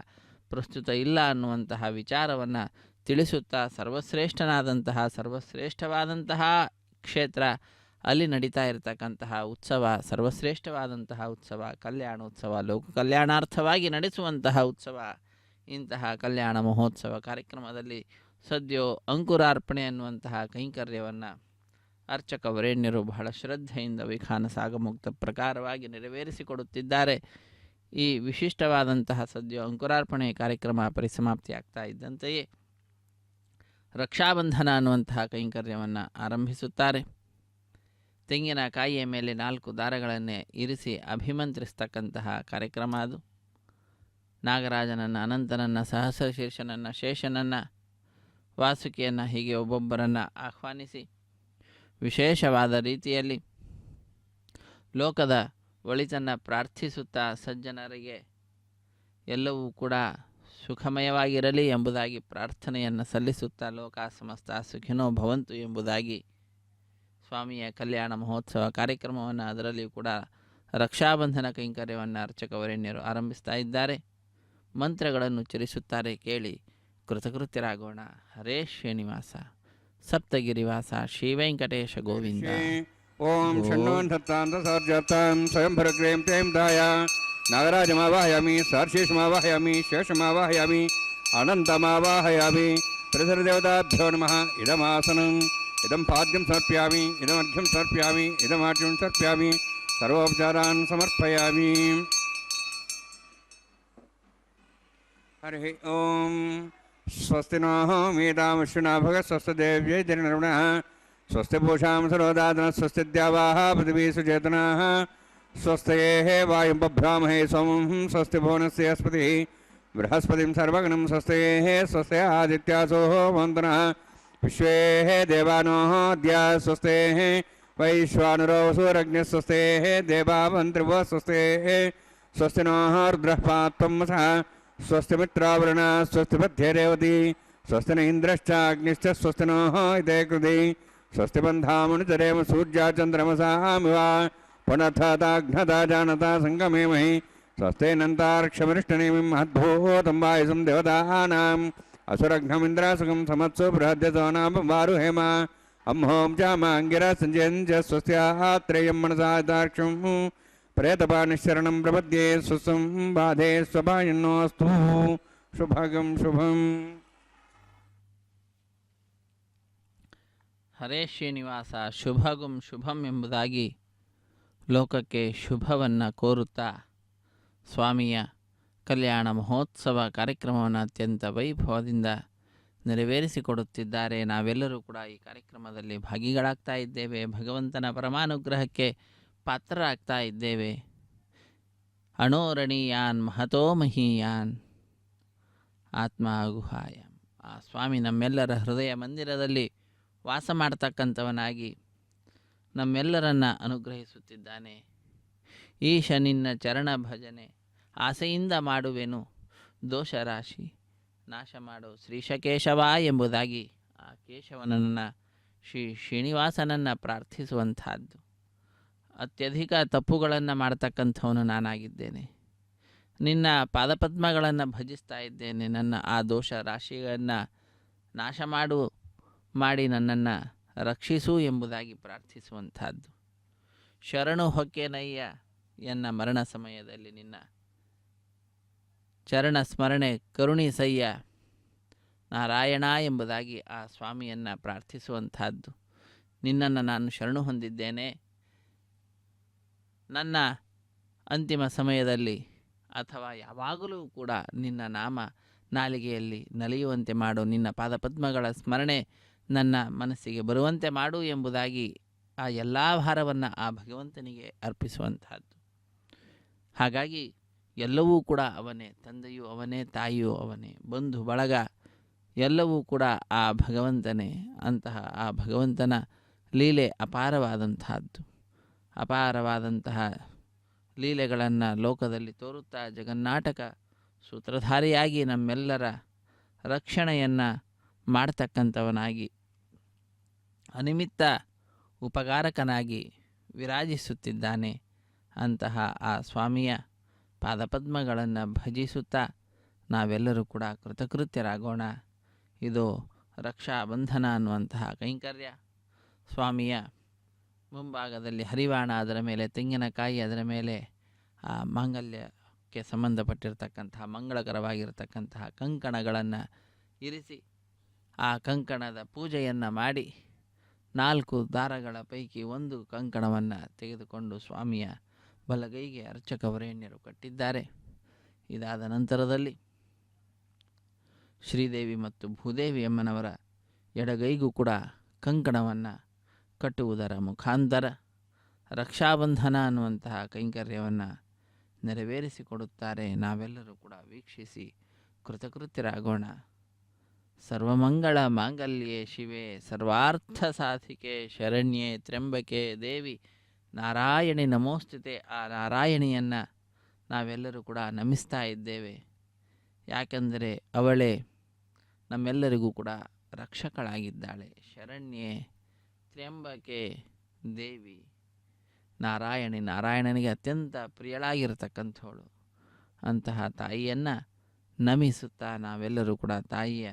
ಪ್ರಸ್ತುತ ಇಲ್ಲ ಅನ್ನುವಂತಹ ವಿಚಾರವನ್ನು ತಿಳಿಸುತ್ತಾ ಸರ್ವಶ್ರೇಷ್ಠವಾದಂತಹ ಕ್ಷೇತ್ರ, ಅಲ್ಲಿ ನಡೀತಾ ಇರತಕ್ಕಂತಹ ಉತ್ಸವ ಸರ್ವಶ್ರೇಷ್ಠವಾದಂತಹ ಉತ್ಸವ, ಕಲ್ಯಾಣೋತ್ಸವ, ಲೋಕ ಕಲ್ಯಾಣಾರ್ಥವಾಗಿ ನಡೆಸುವಂತಹ ಉತ್ಸವ. ಇಂತಹ ಕಲ್ಯಾಣ ಮಹೋತ್ಸವ ಕಾರ್ಯಕ್ರಮದಲ್ಲಿ ಸದ್ಯೋ ಅಂಕುರಾರ್ಪಣೆ ಅನ್ನುವಂತಹ ಕೈಂಕರ್ಯವನ್ನು ಅರ್ಚಕ ವರೇಣ್ಯರು ಬಹಳ ಶ್ರದ್ಧೆಯಿಂದ ವಿಖಾನ ಸಾಗಮುಕ್ತ ಪ್ರಕಾರವಾಗಿ ನೆರವೇರಿಸಿಕೊಡುತ್ತಿದ್ದಾರೆ. ಈ ವಿಶಿಷ್ಟವಾದಂತಹ ಸದ್ಯೋ ಅಂಕುರಾರ್ಪಣೆ ಕಾರ್ಯಕ್ರಮ ಪರಿಸಮಾಪ್ತಿಯಾಗ್ತಾ ಇದ್ದಂತೆಯೇ ರಕ್ಷಾಬಂಧನ ಅನ್ನುವಂತಹ ಕೈಂಕರ್ಯವನ್ನು ಆರಂಭಿಸುತ್ತಾರೆ. ತೆಂಗಿನಕಾಯಿಯ ಮೇಲೆ 4 ದಾರಗಳನ್ನೇ ಇರಿಸಿ ಅಭಿಮಂತ್ರಿಸ್ತಕ್ಕಂತಹ ಕಾರ್ಯಕ್ರಮ ಅದು. ನಾಗರಾಜನನ್ನು, ಅನಂತನನ್ನು, ಸಹಸ್ರಶೀರ್ಷನನ್ನು, ಶೇಷನನ್ನು, ವಾಸುಕಿಯನ್ನು, ಹೀಗೆ ಒಬ್ಬೊಬ್ಬರನ್ನು ಆಹ್ವಾನಿಸಿ ವಿಶೇಷವಾದ ರೀತಿಯಲ್ಲಿ ಲೋಕದ ಒಳಿತನ್ನು ಪ್ರಾರ್ಥಿಸುತ್ತಾ ಸಜ್ಜನರಿಗೆ ಎಲ್ಲವೂ ಕೂಡ ಸುಖಮಯವಾಗಿರಲಿ ಎಂಬುದಾಗಿ ಪ್ರಾರ್ಥನೆಯನ್ನು ಸಲ್ಲಿಸುತ್ತಾ ಲೋಕ ಸಮಸ್ತ ಸುಖಿನೋ ಭವಂತು ಎಂಬುದಾಗಿ ಸ್ವಾಮಿಯ ಕಲ್ಯಾಣ ಮಹೋತ್ಸವ ಕಾರ್ಯಕ್ರಮವನ್ನು, ಅದರಲ್ಲಿಯೂ ಕೂಡ ರಕ್ಷಾಬಂಧನ ಕೈಂಕರ್ಯವನ್ನು ಅರ್ಚಕ ವರೇಣ್ಯರು ಆರಂಭಿಸ್ತಾ ಇದ್ದಾರೆ. ಮಂತ್ರಗಳನ್ನು ಉಚ್ಚರಿಸುತ್ತಾರೆ. ಕೇಳಿ ಕೃತಕೃತ್ಯರಾಗೋಣ. ಹರೇ ಶ್ರೀನಿವಾಸ ಸಪ್ತಗಿರಿವಾಸ ಶ್ರೀ ವೆಂಕಟೇಶ ಗೋವಿಂದ. ಓಂ ಷಣ್ಣೋನ್ಧತ್ತಾಂ ಸ್ವಯಂ ಭರಗ್ರೇಂ ತೇಂ ದಾಯ ನಾಗರಾಜಮಾವಾಹಯಾಮಿ, ಸಾರ್ಶೇಷಮಾವಾಹಯಾಮಿ, ಶೇಷಮಾವಾಹಯಾಮಿ, ಅನಂತಮಾವಾಹಯಾಮಿ. ಪ್ರಸರದೇವತಾಭ್ಯೋ ನಮಃ. ಇದಮಾಸನಂ ಇದಂ ಪಾದ್ಯಂ ಸಮರ್ಪಯಾಮಿ, ಇದಮರ್ಘ್ಯಂ ಸಮರ್ಪಯಾಮಿ, ಇದಮಾರ್ಘ್ಯಂ ಸಮರ್ಪಯಾಮಿ, ಸರ್ವೋಪಚಾರಾನ್ ಸಮರ್ಪಯಾಮಿ. ಹರಿ ಓಂ. ಸ್ವಸ್ತಿ ನೋ ಮೇಧಾಮಶ್ವಿನಾ ಭಗ ಸ್ವಸ್ತಿ ದೇವ್ಯೈ ಧರಿಣರುಣಃ ಸ್ವಸ್ತಿ ಪೂಷಾಂ ಸರೋದಾದನ ಸ್ವಸ್ತಿ ದ್ಯಾವಾಹ ಪೃಥಿವೀ ಸುಚೇತನಾಃ ಸ್ವಸ್ತಯೇಃ ವಾಯುಂ ಬಭ್ರಾಮಹೇ ಸೋಮಂ ಸ್ವಸ್ತಿ ಭುವನಸ್ಯ ಸ್ಪತಿಃ ಬೃಹಸ್ಪತಿಂ ಸರ್ವಗಣಂ ಸ್ವಸ್ತಯೇಃ ಸ್ವಸ್ತಿ ಆದಿತ್ಯಾಸೋ ವಂದನಃ ವಿಶ್ವೇಃ ದೇವಾನೋ ಅದ್ಯ ಸ್ವಸ್ತೇಃ ವೈಶ್ವಾನರೋ ವಸೂರಗ್ನಿಃ ಸ್ವಸ್ತೇಃ ದೇವಾವಂತ್ರಿವೋ ಸ್ವಸ್ತೇಃ ಸ್ವಸ್ತಿ ನೋ ರುದ್ರಃ ಪಾತ್ವಂ ವಸಃ ಸ್ವಸ್ತಿ ಮಿತ್ರಾವರುಣ ಸ್ವಸ್ತಿ ಮಧ್ಯೆ ರೇವತಿ ಸ್ವಸ್ತಿ ನ ಇಂದ್ರಶ್ಚ ಅಗ್ನಿಶ್ಚ ಸ್ವಸ್ತಿ ನೋ ಇದೇ ಕೃತಿ ಸ್ವಸ್ತಿ ಬಂಧಾಮನುಚರೇಮ ಸೂರ್ಯ ಚಂದ್ರಮಸಾಮಿವ ಪುನಃತಾಘ್ನತಾ ಜಾನತಾ ಸಂಗಮೇಮಹಿ ಸ್ವಸ್ತೇನಂತಾರ್ಕ್ಷಮರಿಷ್ಟನೇಮಿಂ ಮಹದ್ಭೂತಂ ವಾಯುಸಂ ದೇವತಾನಾಂ ಅಸುರಘ್ನಮಿಂದ್ರಾಸುಗಂ ಸಮತ್ಸು ಬೃಹದ್ಯಸೋ ನಾಮ ವಾರುಹೇಮ ಅಹೋಂ ಚಾಮಾಂಗಿರ ಸಂಜಯಂಜ ಸ್ವಸ್ಯಾತ್ರೇಯಂ ಮನಸಾದಾಕ್ಷಂ ಪ್ರೇತಪಾನಿಶರಣಂ ಪ್ರಪದ್ಯೆ ಸ್ವಸ್ಸಂ ಬಾಧೆ ಸ್ವಭಾಯನ್ನೋಸ್ತು ಶುಭಗಂ ಶುಭಂ. ಹರೇ ಶ್ರೀನಿವಾಸ ಶುಭಗುಂ ಶುಭಂ ಎಂಬುದಾಗಿ ಲೋಕಕ್ಕೆ ಶುಭವನ್ನು ಕೋರುತ್ತಾ ಸ್ವಾಮಿಯ ಕಲ್ಯಾಣ ಮಹೋತ್ಸವ ಕಾರ್ಯಕ್ರಮವನ್ನು ಅತ್ಯಂತ ವೈಭವದಿಂದ ನೆರವೇರಿಸಿಕೊಡುತ್ತಿದ್ದಾರೆ. ನಾವೆಲ್ಲರೂ ಕೂಡ ಈ ಕಾರ್ಯಕ್ರಮದಲ್ಲಿ ಭಾಗಿಗಳಾಗ್ತಾ ಇದ್ದೇವೆ. ಭಗವಂತನ ಪರಮಾನುಗ್ರಹಕ್ಕೆ ಪಾತ್ರರಾಗ್ತಾ ಇದ್ದೇವೆ. ಅಣೋರಣೀಯಾನ್ ಮಹತೋ ಮಹೀಯಾನ್ ಆತ್ಮ ಗುಹಾಯ. ಆ ಸ್ವಾಮಿ ನಮ್ಮೆಲ್ಲರ ಹೃದಯ ಮಂದಿರದಲ್ಲಿ ವಾಸ ಮಾಡ್ತಕ್ಕಂಥವನಾಗಿ ನಮ್ಮೆಲ್ಲರನ್ನ ಅನುಗ್ರಹಿಸುತ್ತಿದ್ದಾನೆ. ಈಶ ನಿನ್ನ ಚರಣ ಭಜನೆ ಆಸೆಯಿಂದ ಮಾಡುವೆನು, ದೋಷ ರಾಶಿ ನಾಶ ಮಾಡು ಶ್ರೀಶಕೇಶವ ಎಂಬುದಾಗಿ ಆ ಕೇಶವನನ್ನು ಶ್ರೀನಿವಾಸನನ್ನು ಪ್ರಾರ್ಥಿಸುವಂಥದ್ದು. ಅತ್ಯಧಿಕ ತಪ್ಪುಗಳನ್ನು ಮಾಡ್ತಕ್ಕಂಥವನು ನಾನಾಗಿದ್ದೇನೆ. ನಿನ್ನ ಪಾದಪದ್ಮಗಳನ್ನು ಭಜಿಸ್ತಾ ಇದ್ದೇನೆ. ನನ್ನ ಆ ದೋಷ ರಾಶಿಯನ್ನು ನಾಶ ಮಾಡಿ ನನ್ನನ್ನು ರಕ್ಷಿಸು ಎಂಬುದಾಗಿ ಪ್ರಾರ್ಥಿಸುವಂಥದ್ದು. ಶರಣು ಹೊಕ್ಕೆನಯ್ಯ ಎನ್ನ ಮರಣ ಸಮಯದಲ್ಲಿ ನಿನ್ನ ಚರಣ ಸ್ಮರಣೆ ಕರುಣಿಸಯ್ಯ ನಾರಾಯಣ ಎಂಬುದಾಗಿ ಆ ಸ್ವಾಮಿಯನ್ನು ಪ್ರಾರ್ಥಿಸುವಂಥದ್ದು. ನಿನ್ನನ್ನು ನಾನು ಶರಣು ಹೊಂದಿದ್ದೇನೆ. ನನ್ನ ಅಂತಿಮ ಸಮಯದಲ್ಲಿ ಅಥವಾ ಯಾವಾಗಲೂ ಕೂಡ ನಿನ್ನ ನಾಮ ನಾಲಿಗೆಯಲ್ಲಿ ನಲಿಯುವಂತೆ ಮಾಡು, ನಿನ್ನ ಪಾದಪದ್ಮಗಳ ಸ್ಮರಣೆ ನನ್ನ ಮನಸ್ಸಿಗೆ ಬರುವಂತೆ ಮಾಡು ಎಂಬುದಾಗಿ ಆ ಎಲ್ಲ ಭಾರವನ್ನು ಆ ಭಗವಂತನಿಗೆ ಅರ್ಪಿಸುವಂತಹದ್ದು. ಹಾಗಾಗಿ ಎಲ್ಲವೂ ಕೂಡ ಅವನೇ, ತಂದೆಯೂ ಅವನೇ, ತಾಯಿಯೂ ಅವನೇ, ಬಂಧು ಬಳಗ ಎಲ್ಲವೂ ಕೂಡ ಆ ಭಗವಂತನೇ. ಅಂತಹ ಆ ಭಗವಂತನ ಲೀಲೆ ಅಪಾರವಾದಂತಹದ್ದು. ಅಪಾರವಾದಂತಹ ಲೀಲೆಗಳನ್ನು ಲೋಕದಲ್ಲಿ ತೋರುತ್ತಾ ಜಗನ್ನಾಟಕ ಸೂತ್ರಧಾರಿಯಾಗಿ ನಮ್ಮೆಲ್ಲರ ರಕ್ಷಣೆಯನ್ನು ಮಾಡ್ತಕ್ಕಂಥವನಾಗಿ ಅನಿಮಿತ್ತ ಉಪಕಾರಕನಾಗಿ ವಿರಾಜಿಸುತ್ತಿದ್ದಾನೆ. ಅಂತಹ ಆ ಸ್ವಾಮಿಯ ಪಾದಪದ್ಮಗಳನ್ನು ಭಜಿಸುತ್ತಾ ನಾವೆಲ್ಲರೂ ಕೂಡ ಕೃತಕೃತ್ಯರಾಗೋಣ. ಇದು ರಕ್ಷಾಬಂಧನ ಅನ್ನುವಂತಹ ಕೈಂಕರ್ಯ. ಸ್ವಾಮಿಯ ಮುಂಭಾಗದಲ್ಲಿ ಹರಿವಾಣ, ಅದರ ಮೇಲೆ ತೆಂಗಿನಕಾಯಿ, ಅದರ ಮೇಲೆ ಆ ಮಾಂಗಲ್ಯಕ್ಕೆ ಸಂಬಂಧಪಟ್ಟಿರತಕ್ಕಂತಹ ಮಂಗಳಕರವಾಗಿರತಕ್ಕಂತಹ ಕಂಕಣಗಳನ್ನು ಇರಿಸಿ ಆ ಕಂಕಣದ ಪೂಜೆಯನ್ನು ಮಾಡಿ 4 ದಾರಗಳ ಪೈಕಿ 1 ಕಂಕಣವನ್ನು ತೆಗೆದುಕೊಂಡು ಸ್ವಾಮಿಯ ಬಲಗೈಗೆ ಅರ್ಚಕ ವರೇಣ್ಯರು ಕಟ್ಟಿದ್ದಾರೆ. ಇದಾದ ನಂತರದಲ್ಲಿ ಶ್ರೀದೇವಿ ಮತ್ತು ಭೂದೇವಿ ಅಮ್ಮನವರ ಎಡಗೈಗೂ ಕೂಡ ಕಂಕಣವನ್ನು ಕಟ್ಟುವುದರ ಮುಖಾಂತರ ರಕ್ಷಾಬಂಧನ ಅನ್ನುವಂತಹ ಕೈಂಕರ್ಯವನ್ನು ನೆರವೇರಿಸಿಕೊಡುತ್ತಾರೆ. ನಾವೆಲ್ಲರೂ ಕೂಡ ವೀಕ್ಷಿಸಿ ಕೃತಕೃತ್ಯರಾಗೋಣ. ಸರ್ವಮಂಗಳ ಮಾಂಗಲ್ಯೆ ಶಿವೆ ಸರ್ವಾರ್ಥ ಸಾಧಿಕೆ ಶರಣ್ಯೆ ತ್ರ್ಯಂಬಕೆ ದೇವಿ ನಾರಾಯಣಿ ನಮೋಸ್ತುತೆ. ಆ ನಾರಾಯಣಿಯನ್ನು ನಾವೆಲ್ಲರೂ ಕೂಡ ನಮಿಸ್ತಾ ಇದ್ದೇವೆ. ಯಾಕೆಂದರೆ ಅವಳೇ ನಮ್ಮೆಲ್ಲರಿಗೂ ಕೂಡ ರಕ್ಷಕಳಾಗಿದ್ದಾಳೆ. ಶರಣ್ಯೆ ತ್ರ್ಯಂಬಕೆ ದೇವಿ ನಾರಾಯಣಿ, ನಾರಾಯಣನಿಗೆ ಅತ್ಯಂತ ಪ್ರಿಯಳಾಗಿರತಕ್ಕಂಥವಳು. ಅಂತಹ ತಾಯಿಯನ್ನು ನಮಿಸುತ್ತಾ ನಾವೆಲ್ಲರೂ ಕೂಡ ತಾಯಿಯ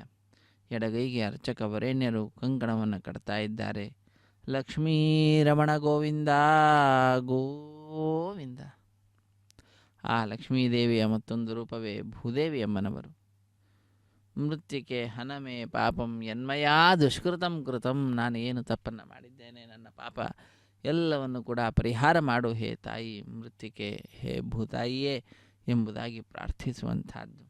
ಎಡಗೈಗೆ ಅರ್ಚಕ ವರೇಣ್ಯರು ಕಂಕಣವನ್ನು ಕಟ್ತಾ ಇದ್ದಾರೆ. ಲಕ್ಷ್ಮೀ ರಮಣ ಗೋವಿಂದ ಗೋವಿಂದ. ಆ ಲಕ್ಷ್ಮೀದೇವಿಯ ಮತ್ತೊಂದು ರೂಪವೇ ಭೂದೇವಿ ಅಮ್ಮನವರು. ಮೃತ್ತಿಕೆ ಹನಮೇ ಪಾಪಂ ಯನ್ಮಯಾ ದುಷ್ಕೃತಂ ಕೃತಂ, ನಾನು ಏನು ತಪ್ಪನ್ನು ಮಾಡಿದ್ದೇನೆ, ನನ್ನ ಪಾಪ ಎಲ್ಲವನ್ನು ಕೂಡ ಪರಿಹಾರ ಮಾಡು ಹೇ ತಾಯಿ ಮೃತ್ತಿಕೆ, ಹೇ ಭೂತಾಯಿಯೇ ಎಂಬುದಾಗಿ ಪ್ರಾರ್ಥಿಸುವಂಥದ್ದು.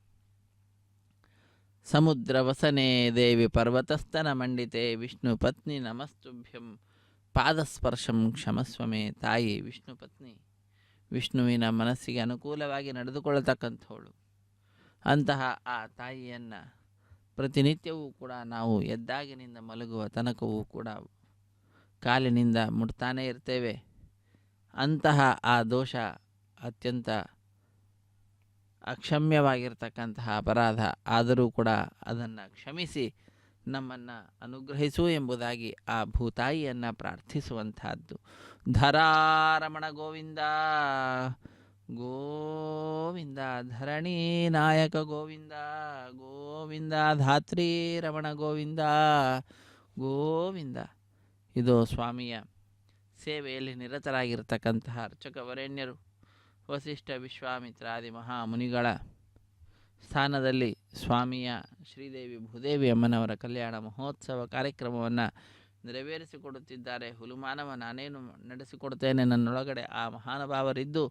ಸಮುದ್ರ ವಸನೆ ದೇವಿ ಪರ್ವತಸ್ಥನ ಮಂಡಿತೆ, ವಿಷ್ಣು ಪತ್ನಿ ನಮಸ್ತುಭ್ಯಂ ಪಾದಸ್ಪರ್ಶಂ ಕ್ಷಮಸ್ವಮೇ. ತಾಯಿ ವಿಷ್ಣು ಪತ್ನಿ, ವಿಷ್ಣುವಿನ ಮನಸ್ಸಿಗೆ ಅನುಕೂಲವಾಗಿ ನಡೆದುಕೊಳ್ಳತಕ್ಕಂಥವಳು. ಅಂತಹ ಆ ತಾಯಿಯನ್ನು ಪ್ರತಿನಿತ್ಯವೂ ಕೂಡ ನಾವು ಎದ್ದಾಗಿನಿಂದ ಮಲಗುವ ತನಕವೂ ಕೂಡ ಕಾಲಿನಿಂದ ಮುಟ್ತಾನೇ ಇರ್ತೇವೆ. ಅಂತಹ ಆ ದೋಷ ಅತ್ಯಂತ ಅಕ್ಷಮ್ಯವಾಗಿರ್ತಕ್ಕಂತಹ ಅಪರಾಧ, ಆದರೂ ಕೂಡ ಅದನ್ನು ಕ್ಷಮಿಸಿ ನಮ್ಮನ್ನು ಅನುಗ್ರಹಿಸು ಎಂಬುದಾಗಿ ಆ ಭೂತಾಯಿಯನ್ನು ಪ್ರಾರ್ಥಿಸುವಂತಹದ್ದು. ಧರಾರಮಣ ಗೋವಿಂದ ಗೋವಿಂದ, ಧರಣಿ ನಾಯಕ ಗೋವಿಂದ ಗೋವಿಂದ, ಧಾತ್ರಿ ರಮಣ ಗೋವಿಂದ ಗೋವಿಂದ. ಇದು ಸ್ವಾಮಿಯ ಸೇವೆಯಲ್ಲಿ ನಿರತರಾಗಿರ್ತಕ್ಕಂತಹ ಅರ್ಚಕ ವರೇಣ್ಯರು ವಸಿಷ್ಠ ವಿಶ್ವಾಮಿತ್ರಾದಿ ಮಹಾಮುನಿಗಳ ಸ್ಥಾನದಲ್ಲಿ ಸ್ವಾಮಿಯ ಶ್ರೀದೇವಿ ಭೂದೇವಿ ಅಮ್ಮನವರ ಕಲ್ಯಾಣ ಮಹೋತ್ಸವ ಕಾರ್ಯಕ್ರಮವನ್ನು ನೆರವೇರಿಸಿಕೊಡುತ್ತಿದ್ದಾರೆ. ಹುಲುಮಾನವ ನಾನೇನು ನಡೆಸಿಕೊಡುತ್ತೇನೆ, ನನ್ನೊಳಗಡೆ ಆ ಮಹಾನುಭಾವರಿದ್ದು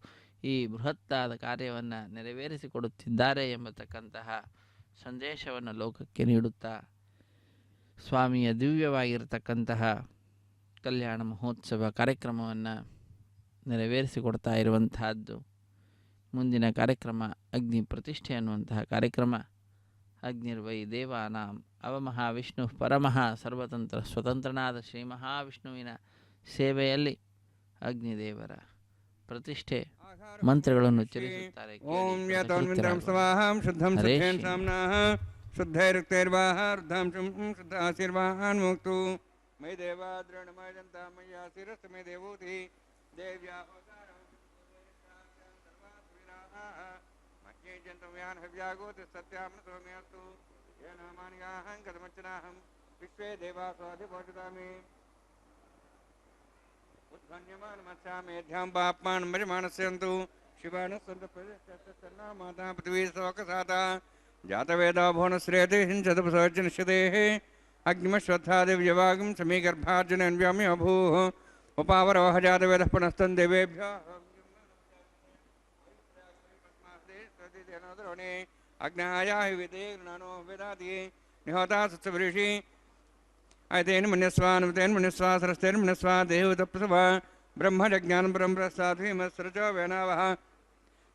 ಈ ಬೃಹತ್ತಾದ ಕಾರ್ಯವನ್ನು ನೆರವೇರಿಸಿಕೊಡುತ್ತಿದ್ದಾರೆ ಎಂಬತಕ್ಕಂತಹ ಸಂದೇಶವನ್ನು ಲೋಕಕ್ಕೆ ನೀಡುತ್ತಾ ಸ್ವಾಮಿಯ ದಿವ್ಯವಾಗಿರತಕ್ಕಂತಹ ಕಲ್ಯಾಣ ಮಹೋತ್ಸವ ಕಾರ್ಯಕ್ರಮವನ್ನು ನೆರವೇರಿಸಿಕೊಡ್ತಾ ಇರುವಂತಹದ್ದು. ಮುಂದಿನ ಕಾರ್ಯಕ್ರಮ ಅಗ್ನಿ ಪ್ರತಿಷ್ಠೆ ಅನ್ನುವಂತಹ ಕಾರ್ಯಕ್ರಮ. ಅಗ್ನಿರ್ವೈ ದೇವಾನಾಂ ಅವಮಹಾವಿಷ್ಣು ಪರಮಃ ಸರ್ವತಂತ್ರ ಸ್ವತಂತ್ರನಾದ ಶ್ರೀ ಮಹಾವಿಷ್ಣುವಿನ ಸೇವೆಯಲ್ಲಿ ಅಗ್ನಿದೇವರ ಪ್ರತಿಷ್ಠೆ ಮಂತ್ರಗಳನ್ನು ಉಚ್ಚರಿಸುತ್ತಾರೆ. ಓಂ ಯತೋನ್ವಿಂದ್ರಂ ಸ್ವಾಹಾಂ ಶುದ್ಧಂ ಸತ್ಯೇನ ಸಾಮ್ನಾಃ ಶುದ್ಧೈರುಕ್ತೈರ್ವಾಹಾರ್ಧಾಂ ಶುದ್ಧಾಶೀರ್ವಾಹಾನ್ ಮುಕ್ತು ಮೈ ದೇವಾ ದೃಢಮಯಂತ ಮಯ್ಯ ಶಿರಸ್ತು ಮೇ ದೇವೂತಿ ದೇವ್ಯಾ ಜಂತವ್ಯಾನ್ ಹವ್ಯಾಗೋತಿ ಸತ್ಯಾಂ ಸೌಮ್ಯಸ್ತು ಏನಾಮಾನಿಗಾಹಂ ಕದಮಚ್ಚನಾಹಂ ವಿಶ್ವೇ ದೇವಾ ಸ್ವಾಧಿಪೋಷಿತಾಮಿ ಉದ್ಧನ್ಯಮಾನ್ ಮತ್ಸ್ಯಾಮೇಧ್ಯಾಂ ಪಾಪ್ಮಾನ್ ಮರಿಮಾನಸ್ಯಂತು ಶಿವಾನಸ್ಸಂತ ಪ್ರತಿಷ್ಠಾ ಮಾತಾ ಪೃಥ್ವೀ ಸೋಕಸಾತ ಜಾತವೇದ ಭುವನಶ್ರೇಯತೆ ಹಿಂಸದಪಸೋಚನಿಷ್ಯದೇಃ ಅಗ್ನಿಮಶ್ವತ್ಥಾದಿವ್ಯವಾಗಂ ಸಮೀಗರ್ಭಾರ್ಜುನ ಅನ್ವ್ಯಾಮಿ ಅಭೂಃ ಉಪಾವರವಹ ಜಾತವೇದಃ ಪುನಸ್ತನ್ ದೇವೇಭ್ಯಃ ಅಗ್ನಾಯ ವಿದೇ ಜ್ಞಾನೋ ವೇದಾದಿ ನಿಹೋತಾ ಸತ್ಸವೃಷಿ ಐತೇನ ಮನ್ಯಸ್ವಾನುತೇನ ಮನ್ಯಸ್ವಾ ಸರಸ್ತೇನ ಮನ್ಯಸ್ವಾ ದೇವತಪ್ರಸವ ಬ್ರಹ್ಮಜ್ಞಾನ ಬ್ರಹ್ಮಸ್ತಾಧೀಮಸ್ರಚೋ ವೇನಾವಹ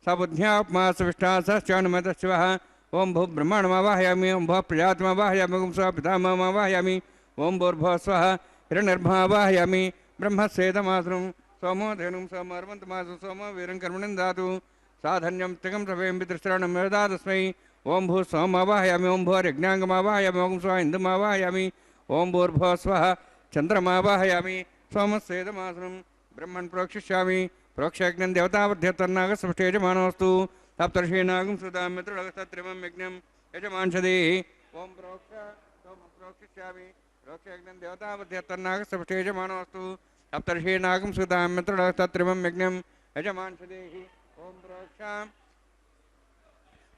ಸ ಬುದ್ಧ್ಯಾಪ್ಮಾ ಸವಿಷ್ಠಾ ಸಶ್ಚಾನುಮತಶಿವಃ ಓಂ ಭೂ ಬ್ರಹ್ಮಾಣಮಾವಾಹಯಾಮಿ ಓಂ ಭೋ ಪ್ರಜಾತ್ಮಾವಾಹಯಾಮಿ ಓಂ ಸ್ವ ಪಿತಾಮಹಮಾವಾಹಯಾಮಿ ಓಂ ಭೂರ್ಭೋ ಸ್ವಃ ಹಿರಣ್ಯರ್ಭಾವಾಹಯಾಮಿ ಬ್ರಹ್ಮಸ್ಯೇದಮಾಸೃಂ ಸೋಮೋ ಧೇನುಂ ಸೋಮರ್ವಂತಮಾಸು ಸೋಮೋ ವೀರಂ ಕರ್ಮಣಿಂ ದಾತು ಸಾಧನ್ಯಂ ತ್ರಿಗಂ ಸಭೆಂ ಪಿತೃಶ್ರವಣಂ ವೇದಾದಸ್ಮೈ ಓಂ ಭೂ ಸೋಮವಾಹಯಾಮಿ ಓಂ ಭೋರ್ಯಜ್ಞಾಂಗಮಾವಾಹಯಾಮಿ ಓಂ ಸ್ವ ಇಂದುಮಾವಾಹಯಾಮಿ ಓಂ ಭೂರ್ಭೋ ಸ್ವಃ ಚಂದ್ರಮಾವಾಹಯಾಮಿ ಸೋಮಸ್ಯೇದಮಾಸೃಂ ಬ್ರಹ್ಮಣ್ ಪ್ರೋಕ್ಷಿಷ್ಯಾಮಿ ಪ್ರೋಕ್ಷಯಜ್ಞಂ ದೇವತಾವಧ್ಯತನ್ನಾಗಸ್ಪಷ್ಟೇಜಮಾನೋऽस्तु ಸಪ್ತರ್ಷೀನಾಗಂ ಸುಧಾಂ ಮಿತ್ರಳಗಸ್ತತ್ರಿಮಂ ಯಜ್ಞಂ ಯಜಮಾಂಸದೇಹಿ ಓಂ ಪ್ರೋಕ್ಷ ಸೋಮಂ ಪ್ರೋಕ್ಷಿಷ್ಯಾಮಿ ಪ್ರೋಕ್ಷಯಜ್ಞಂ ದೇವತಾವಧ್ಯತನ್ನಾಗಸ್ಪಷ್ಟೇಜಮಾನೋऽस्तु ಸಪ್ತರ್ಷೀನಾಗಂ ಸುಧಾಂ ಮಿತ್ರಳಗಸ್ತತ್ರಿಮಂ ಯಜ್ಞಂ ಯಜಮಾಂಸದೇಹಿ ಓಂ ಪ್ರೋಕ್ಷ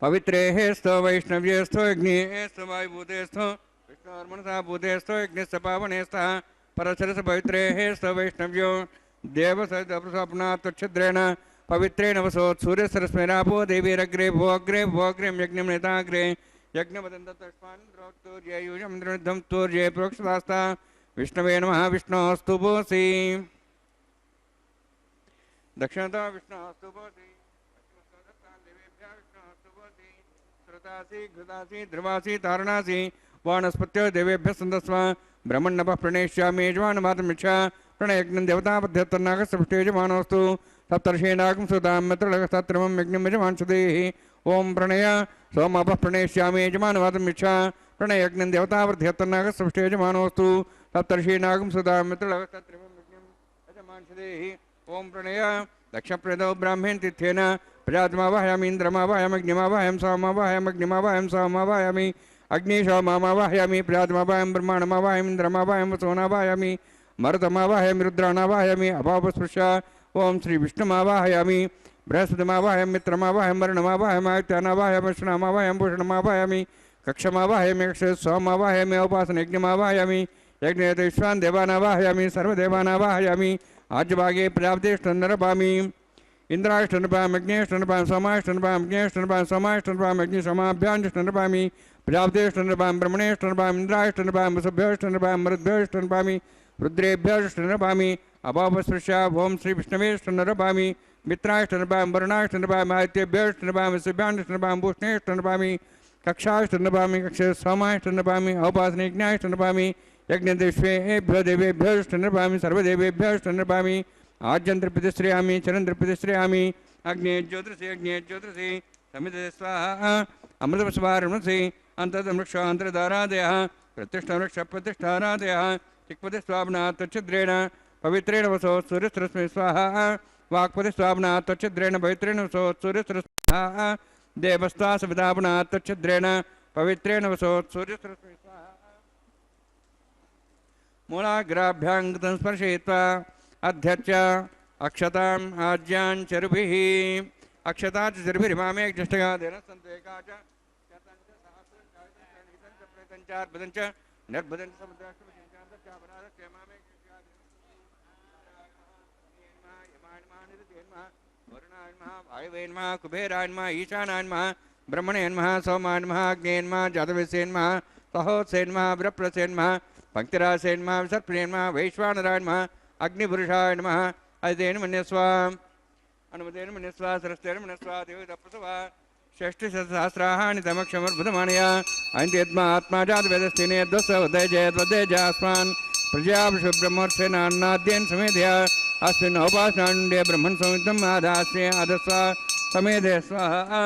ಪವಿತ್ರೇಃ ಸ್ಥೋ ವೈಷ್ಣವ್ಯಸ್ಥೋ ಯಜ್ಞೇಸ್ಥೋ ವಾಯುಭೂತೇಸ್ಥೋ ವಿಷ್ಣೋರ್ಮನಸಾ ಭೂತೇಸ್ಥೋ ಯಜ್ಞಸ್ಥ ಪಾವನೇಸ್ಥಃ ಪರಸರಸ ಪವಿತ್ರೇಃ ಸ್ಥೋ ವೈಷ್ಣವ್ಯೋ ದೇವಸಪ್ನಾ ತುಚ್ಛದ್ರೇಣ ಪವಿತ್ರೇಣ ವಸೋತ್ ಸೂರ್ಯಸರಸ್ಮೇರಾಪೋ ದೇವೀರಗ್ರೆ ಭೋಗ್ರೆ ಭೋಗ್ರೆ ಯಜ್ಞಂ ನೇತಾಗ್ರೆ ಯಜ್ಞವದಂತ ತಸ್ಮಾನ್ ತೂರ್ಯೇ ಪ್ರೋಕ್ಷದಾಸ್ತ ವಿಷ್ಣವೇ ನಮಃ ವಿಷ್ಣೋಸ್ತು ಭೋಸಿ ದಕ್ಷಿಣತೋ ವಿಷ್ಣೋಸ್ತು ಭೋಸಿ ಘೃತಾಸಿ ಧ್ರುವಾಸಿ ತಾರಣಾಸಿ ವಾನಸ್ಪತ್ಯೋ ದೇವೇಭ್ಯ ಸಂದಸ್ವ ಬ್ರಹ್ಮಣ್ಣಪ ಪ್ರಣೇಷ್ಯಾಮಿ ಯಜಮಾನ ಮಾತಮಿಚ್ಛ ಪ್ರಣಯಜ್ಞಂ ದೇವತಾಪದ್ಯತನ್ನಾಗಸ್ಪಷ್ಟೇಜಮಾನೋऽस्तु ಸಪ್ತರ್ಷೀನಾಗಂ ಸುಧಾಂ ಮಿತ್ರಳಗಸ್ತತ್ರಿಮಂ ಯಜ್ಞಂ ಯಜಮಾಂಸದೇಹಿ ಓಂ ಪ್ರಣಯ ಸೋಮಪ ಪ್ರಣೇಷ್ಯಾಮಿ ಯಜಮಾನ ಮಾತಮಿಚ್ಛ ಪ್ರಣಯಜ್ಞಂ ದೇವತಾಪದ್ಯತನ್ನಾಗಸ್ಪಷ್ಟೇಜಮಾನೋऽस्तु ಸಪ್ತರ್ಷೀನಾಗಂ ಸುಧಾಂ ಮಿತ್ರಳಗಸ್ತತ್ರಿಮಂ ಯಜ್ಞಂ ಯಜಮಾಂಸದೇಹಿ ಓಂ ಪ್ರಣಯ ದಕ್ಷಪ್ರದೋ ಬ್ರಾಹ್ಮೇಣ ತಿಥ್ಯೇನ ಪ್ರಜಾತ್ಮಾವಾಹಯಾಮಿ ಇಂದ್ರಮಾವಾಹಯಮಗ್ನಿಮಾವಾಹಯಂ ಸೋಮಮಾವಾಹಯಮಗ್ನಿಮಾವಾಹಯಂ ಸೋಮಮಾವಾಹಯಾಮಿ ಅಗ್ನಿಶೋಮಾವಾಹಯಾಮಿ ಪ್ರಜಾತ್ಮಾವಾಹಯಂ ಬ್ರಹ್ಮಾಣಮಾವಾಹಯಂ ಇಂದ್ರಮಾವಾಹಯಂ ವಸೋನಾವಾಹಯಾಮಿ ಮರುತಮಾವಾಹಯಾಮಿ ರುದ್ರಾಣಾವಾಹಯಾಮಿ ಅಪಾಪಸ್ಪೃಶ ಓಂ ಶ್ರೀ ವಿಷ್ಣುಮಾವಾಹಯಾಮಿ ಬೃಹಸ್ಪತಿಮಾವಾಹಯಂ ಮಿತ್ರಮಾವಾಹಯಂ ವರ್ಣಮಾವಾಹಯಂ ಆದಿತ್ಯಾನಾವಾಹಯಂ ಅಶ್ವನಾಮಾವಾಹಯಂ ಭೂಷಣಮಾವಾಹಯಾಮಿ कक्षमावाहयामि कक्ष सोमावाहयामि उपासने यज्ञमावाहयामि यज्ञे विश्वान् देवानावाहयामि सर्वदेवानावाहयामि आज्यभागे प्रजापतिष्ठन्नरपामि इंद्राष्टनपाम अग्नेष्टनपाम सोमाष्टनपाम अग्नेष्टनपाम सोमाष्टनपाम अग्निसोमाभ्याष्टनपामि प्रजापतिष्ठन्नपाम ब्रह्मणेष्टनपाम इंद्राष्टनपाम वसुभ्यष्टनपाम मरुद्भ्यष्टनपामि रुद्रेभ्यष्टनपामि अपापस्पृश्या ओम श्री विष्णवेष्टनरपामि मित्राष्टनपाम वरुणाष्टनपाम आदित्यभ्यष्टनपाम शिव्याष्टनपाम भूष्णेष्टनपामि कक्षाष्टनपामि कक्ष सोमाष्टनपामि औपासने यज्ञाष्टनपामि यज्ञदेवेभ्यो देवेभ्यष्टनपामि सर्वदेवेभ्यष्टनपामि आज्यंत्र प्रतिश्रयामि चरंत्र प्रतिश्रयामि अग्ने ज्योतिषि समित स्वाहा अमृतस्वारणसि अंतर्वृक्षांतरदारादयः प्रतिष्ठावृक्षप्रतिष्ठारादयः चिक्पति स्वापना तच्छिद्रेण पवित्रेण वसो सूर्यस्रस्मै स्वाहा वाक्पति स्वापना तच्छिद्रेण पवित्रेण वसो सूर्यस्रस्मै स्वाहा देवस्ता सविदापना तच्छिद्रेण पवित्रेण वसो सूर्यस्रस्मै स्वाहा मूलाग्राभ्यां स्पर्शयित्वा अध्यक्ष अक्षताम् आज्यान् चरुभिः अक्षतात् चरुभिर्मामे ज्येष्ठगादेन सन्तु एकाच शतञ्च सहस्रञ्च प्रेतञ्च निर्भदञ्च समुद्राष्टमञ्चान्तश्चापराधस्य मामे वरुणाय नमः वायवे नमः कुबेराय नमः ईशानाय नमः ब्रह्मणे नमः सोमाय नमः अग्नेय नमः जातवेदसे नमः सहोत्से नमः बृहस्पतये नमः पंक्तिरासे नमः विसर्पणे नमः वैश्वानराय नमः अग्निपुरुषाय नमः अदितेन मन्यस्व अनुमतेन मन्यस्व सरस्तेन मन्यस्व देवतप्रसव षष्टिसहस्राणि तमक्षमर्भुतमानया अयन्त्यत्मा आत्मा जातवेदस्तेने द्वस्वदयजयद्वदयजास्मान् प्रजापशु ब्रह्मोत्सेनान्नाद्येन समेधया अस्मिन् औपासनाण्डे ब्रह्मन् संविद्धम् आदास्ये आदस्व समेधे स्वाहा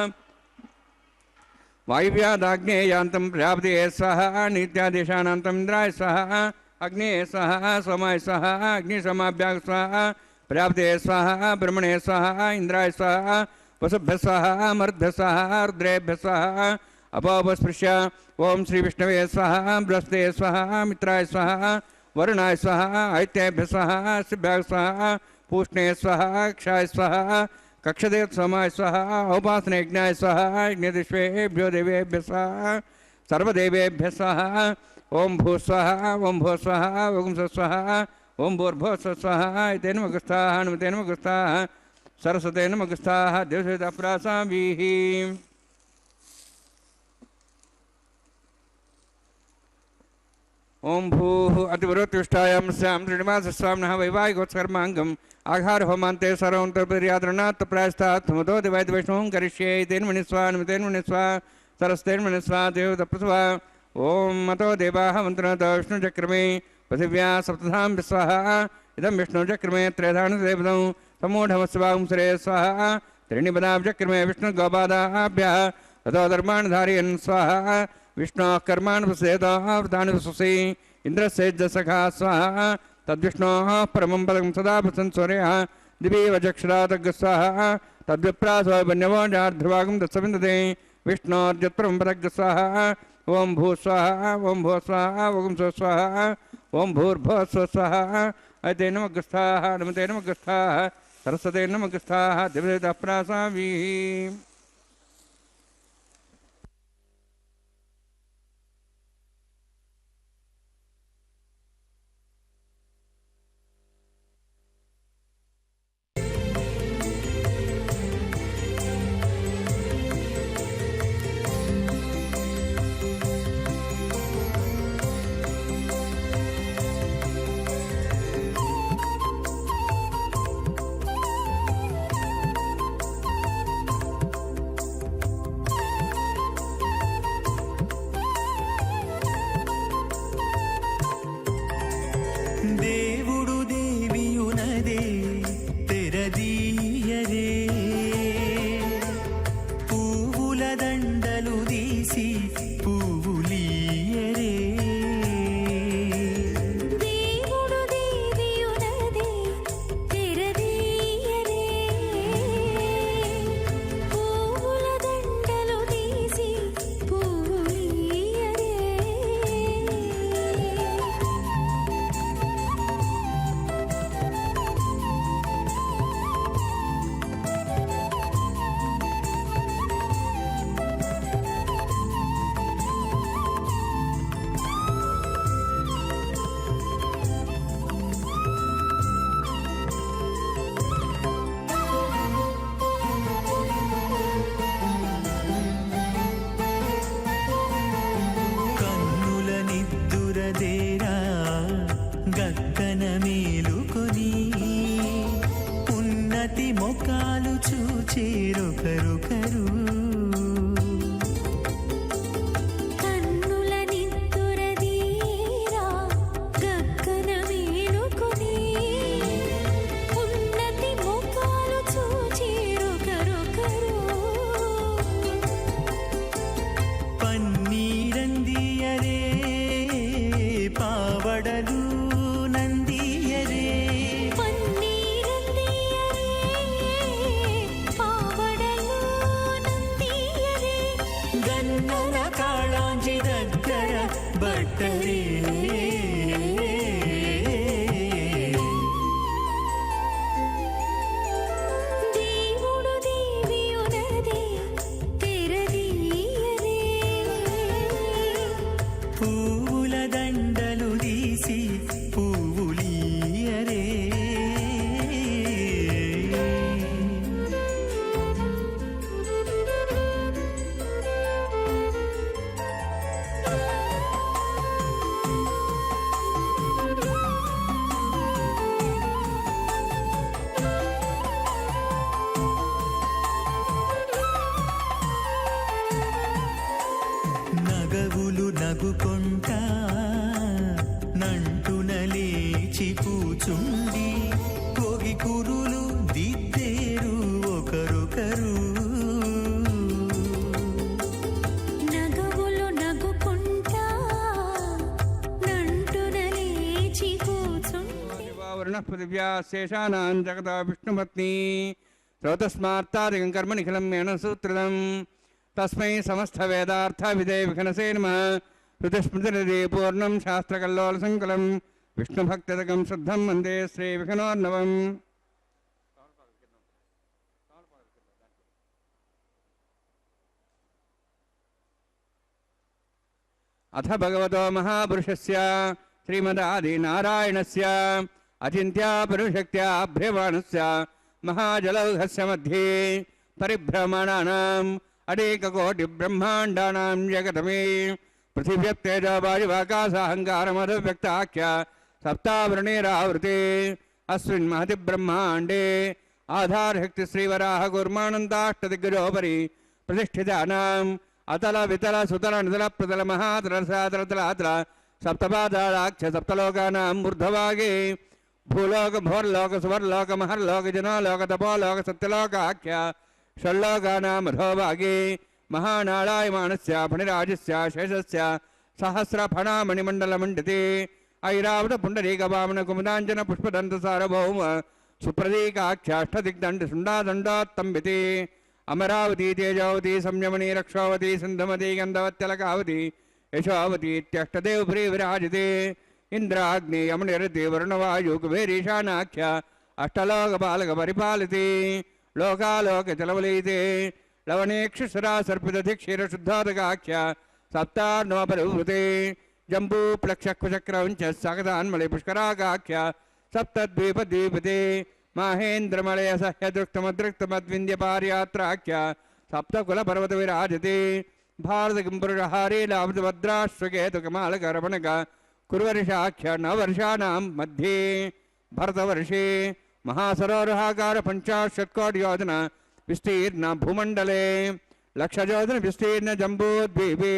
वायुव्यादाग्नेयान्तं प्रजापतये स्वाहा नित्यादेशानान्तम् इन्द्राय स्वाहा अग्ने स्वाहा सोमाय स्वाहा अग्निसोमाभ्यां स्वाहा प्रजापतये स्वाहा ब्रह्मणे स्वाहा इंद्राय स्वाहा वसुभ्यः स्वाहा मरुद्भ्यः स्वाहा रुद्रेभ्यः स्वाहा अपोपस्पृश्य ओम श्री विष्णवे स्वाहा बृहस्पतये स्वाहा मित्राय स्वाहा वरुणाय स्वाहा आदित्येभ्यः स्वाहा शिभ्याय स्वाहा पूष्णे स्वाहा क्षाय स्वाहा कक्षदेव सोमाय स्वाहा औपासने यज्ञाय स्वाहा यज्ञदिष्वेभ्यो देवेभ्यः स्वाहा सर्वदेवेभ्यः स्वाहा ओम भू स्वाहा ओम भो स्वाहा ओम स्वाहा ओम भूर्भो स्वाहा तेन मगुस्थाः हनुमतेन मगुस्थाः सरस्वतेन मगुस्थाः देवसेताप्रासाभिः ओम भूः अतिवरोत्तिष्ठायां स्यां श्रीनिवासस्वामिनः वैवाहिकोत्सर्माङ्गम् आघार होमान्ते सर्वन्तर्पर्यादरणात् प्रायस्तात् मुदो दिवैद्वैष्णवं करिष्ये तेन मनिस्वा हनुमतेन मनिस्वा सरस्वतेन मनिस्वा देवतप्रसवा ओम मतो देवाः मन्त्रनाथ विष्णुचक्रमे पृथिव्या सप्तधाम स्वाहा इदं विष्णुचक्रमे त्रयधानदेवतं समूढमस्वां सुरे स्वाहा त्रीणिपदाब्जक्रमे विष्णुगोपादाभ्यः ततो धर्मान् धारयन् स्वाहा विष्णोः कर्माणि प्रसेदावृतानि वसुषि इन्द्रस्येज्जसखा स्वाहा तद्विष्णोः परमं पदं सदा प्रसन् सूर्यः दिवीव चक्षुरातग् स्वाहा तद्विप्रासो वन्यवो जार्ध्रुवागं दत्सविन्दते विष्णोर्जत्परं पदग् स्वाहा ओम भू स्वाहा ओम भो स्वाहा ओम स्व स्वाहा ओम भूर्भो स्व स्वाहा अयतेन मगुस्थाः हनुमतेन मगुस्थाः सरस्वतेन मगुस्थाः देवसेताप्रासाभिः గక్కన మేలుకొని ఉన్నతి మొక్కాలు చూచేరొకరొకరు. కన్నుల నిత్తురదీరా గక్కన మేలుకొని ఉన్నతి మొక్కాలు చూచేరొకరొకరు. పన్నీరందియరే పావడలు నందియరే పన్నీరందియరే పావడలు నందియరే గన్నర కాళాంజి దగ్గర బట్టరే. దేవుడు దేవియునదే తెరదీయరే పువ్వుల దండలు తీసి పువ్వులీయరే. నగవులు నగుకొంటా నంటున లేచి కూచుండి పొగి కురులు దిద్దేరు ఒకరొకరు. నగవులు నగుకుంటా నంటున లేచి కూచుండి వర్ణః పృథివ్యాः శేషానాం జగతా విష్ణుపత్నీ శ్రోతస్మార్తాదికం కర్మ నిఖిలం మేన సూత్రితం తస్మై సమస్త వేదార్థ విదే విఘనసే నమః. ఋతుస్మృతినిధి పూర్ణం శాస్త్రకల్లోల సంకులం విష్ణుభక్తిదకం శుద్ధం వందే శ్రీ విఘ్నోర్ణవం. అథ భగవతో మహాపురుషస్య శ్రీమదాదినారాయణస్య అచింత్యాపరుశక్త్యాభ్ర్యమాణస్య మహాజలౌఘస్య మధ్యే పరిభ్రమణానాం అనేకకోటిబ్రహ్మాండానాం జగతమే పృథివ్యప్తేజవాయువాకాశాహంకారమధవ్యక్తాఖ్య సప్తావృణేరావృతే అస్మిన్ మహతి బ్రహ్మాండే ఆధారశక్తి శ్రీవరాహ కూర్మానందాష్టదిగ్గజోపరి ప్రతిష్ఠితానాం అతల వితల సుతల నితల ప్రతల మహాతల సాతల తలాతల సప్తపాదాళాఖ్య సప్తలోకానాం ఊర్ధ్వభాగే భూలోక భోర్లోక సువర్లోక మహర్లోక జనాలోక తపోలోక సత్యలోకాఖ్య షల్లోకానాం అధోభాగే మహానాళాయమానస్య ఫణిరాజస్య శేషస్య సహస్రఫణామణిమండలమండితే ఐరావత పుండరీక వామన కుముదాంజన పుష్పదంత సార్వభౌమ సుప్రదీకాఖ్యాష్టదిగ్దండ శుండాదండోత్తంబితే అమరావతి తేజావతి సంయమని రక్షావతి సింధమతి గంధవత్యలకావతి యశోవతీత్యష్టదేవ ప్రియ విరాజితే ఇంద్రాగ్ని యమనిరతి వరుణవాయు కుబేరీశానాఖ్య అష్టలోక పాలక పరిపాలితే లోకాలోక చలవలయితే లవణేక్షుసరా సర్పితధిక్షీర శుద్ధోదకాఖ్య సప్తార్ణవపరివృతే జంబూ ప్లక్షక్వచక్రవంచ సగదాన్మళి పుష్కరాకాఖ్య సప్తద్వీపద్వీపతే మహేంద్రమలయ సహ్యదృక్తమదృక్తమద్వింధ్యపార్యాత్రాఖ్య సప్తకులపర్వత విరాజతే భారతకింపురుషహారీ లాభద్రాశ్వకేతుకమాలకరమణక కుర్వర్షాఖ్య నవర్షాణం మధ్యే భరతవర్షే మహాసరోరుహాకార పంచాశత్కోటియోజన విస్తీర్ణ భూమండలే లక్షయోజన విస్తీర్ణ జంబూద్వీపే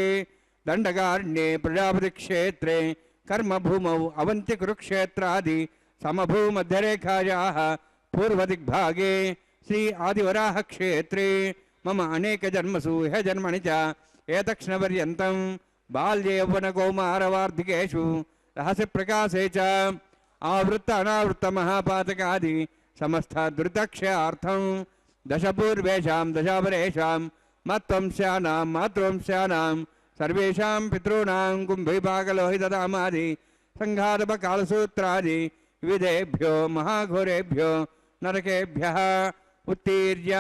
దండకారణ్యే ప్రజాపతి క్షేత్రే కర్మభూమౌ అవంతి కురుక్షేత్రాది సమభూమధ్యరేఖాయాः పూర్వదిగ్భాగే శ్రీ ఆదివరాహ క్షేత్రే మమ అనేక జన్మసు హ జన్మని చ ఏతక్షణపర్యంతం బాల్యే యౌవనకౌమారవార్ధికేషు రహస్య ప్రకాశే చ ఆవృత్త అనావృత్త మహాపాతకాది సమస్త ధృతక్షయార్థం దశపూర్వేషాం దశాపరేషాం మత్వంశానాం మాతృవంశానాం సర్వేషాం పితॄణాం కుంభీపాకలోహితదామాది సంఘాతపకాలసూత్రాది వివిధేభ్యో మహాఘోరేభ్యో నరకేభ్యః ఉత్తీర్య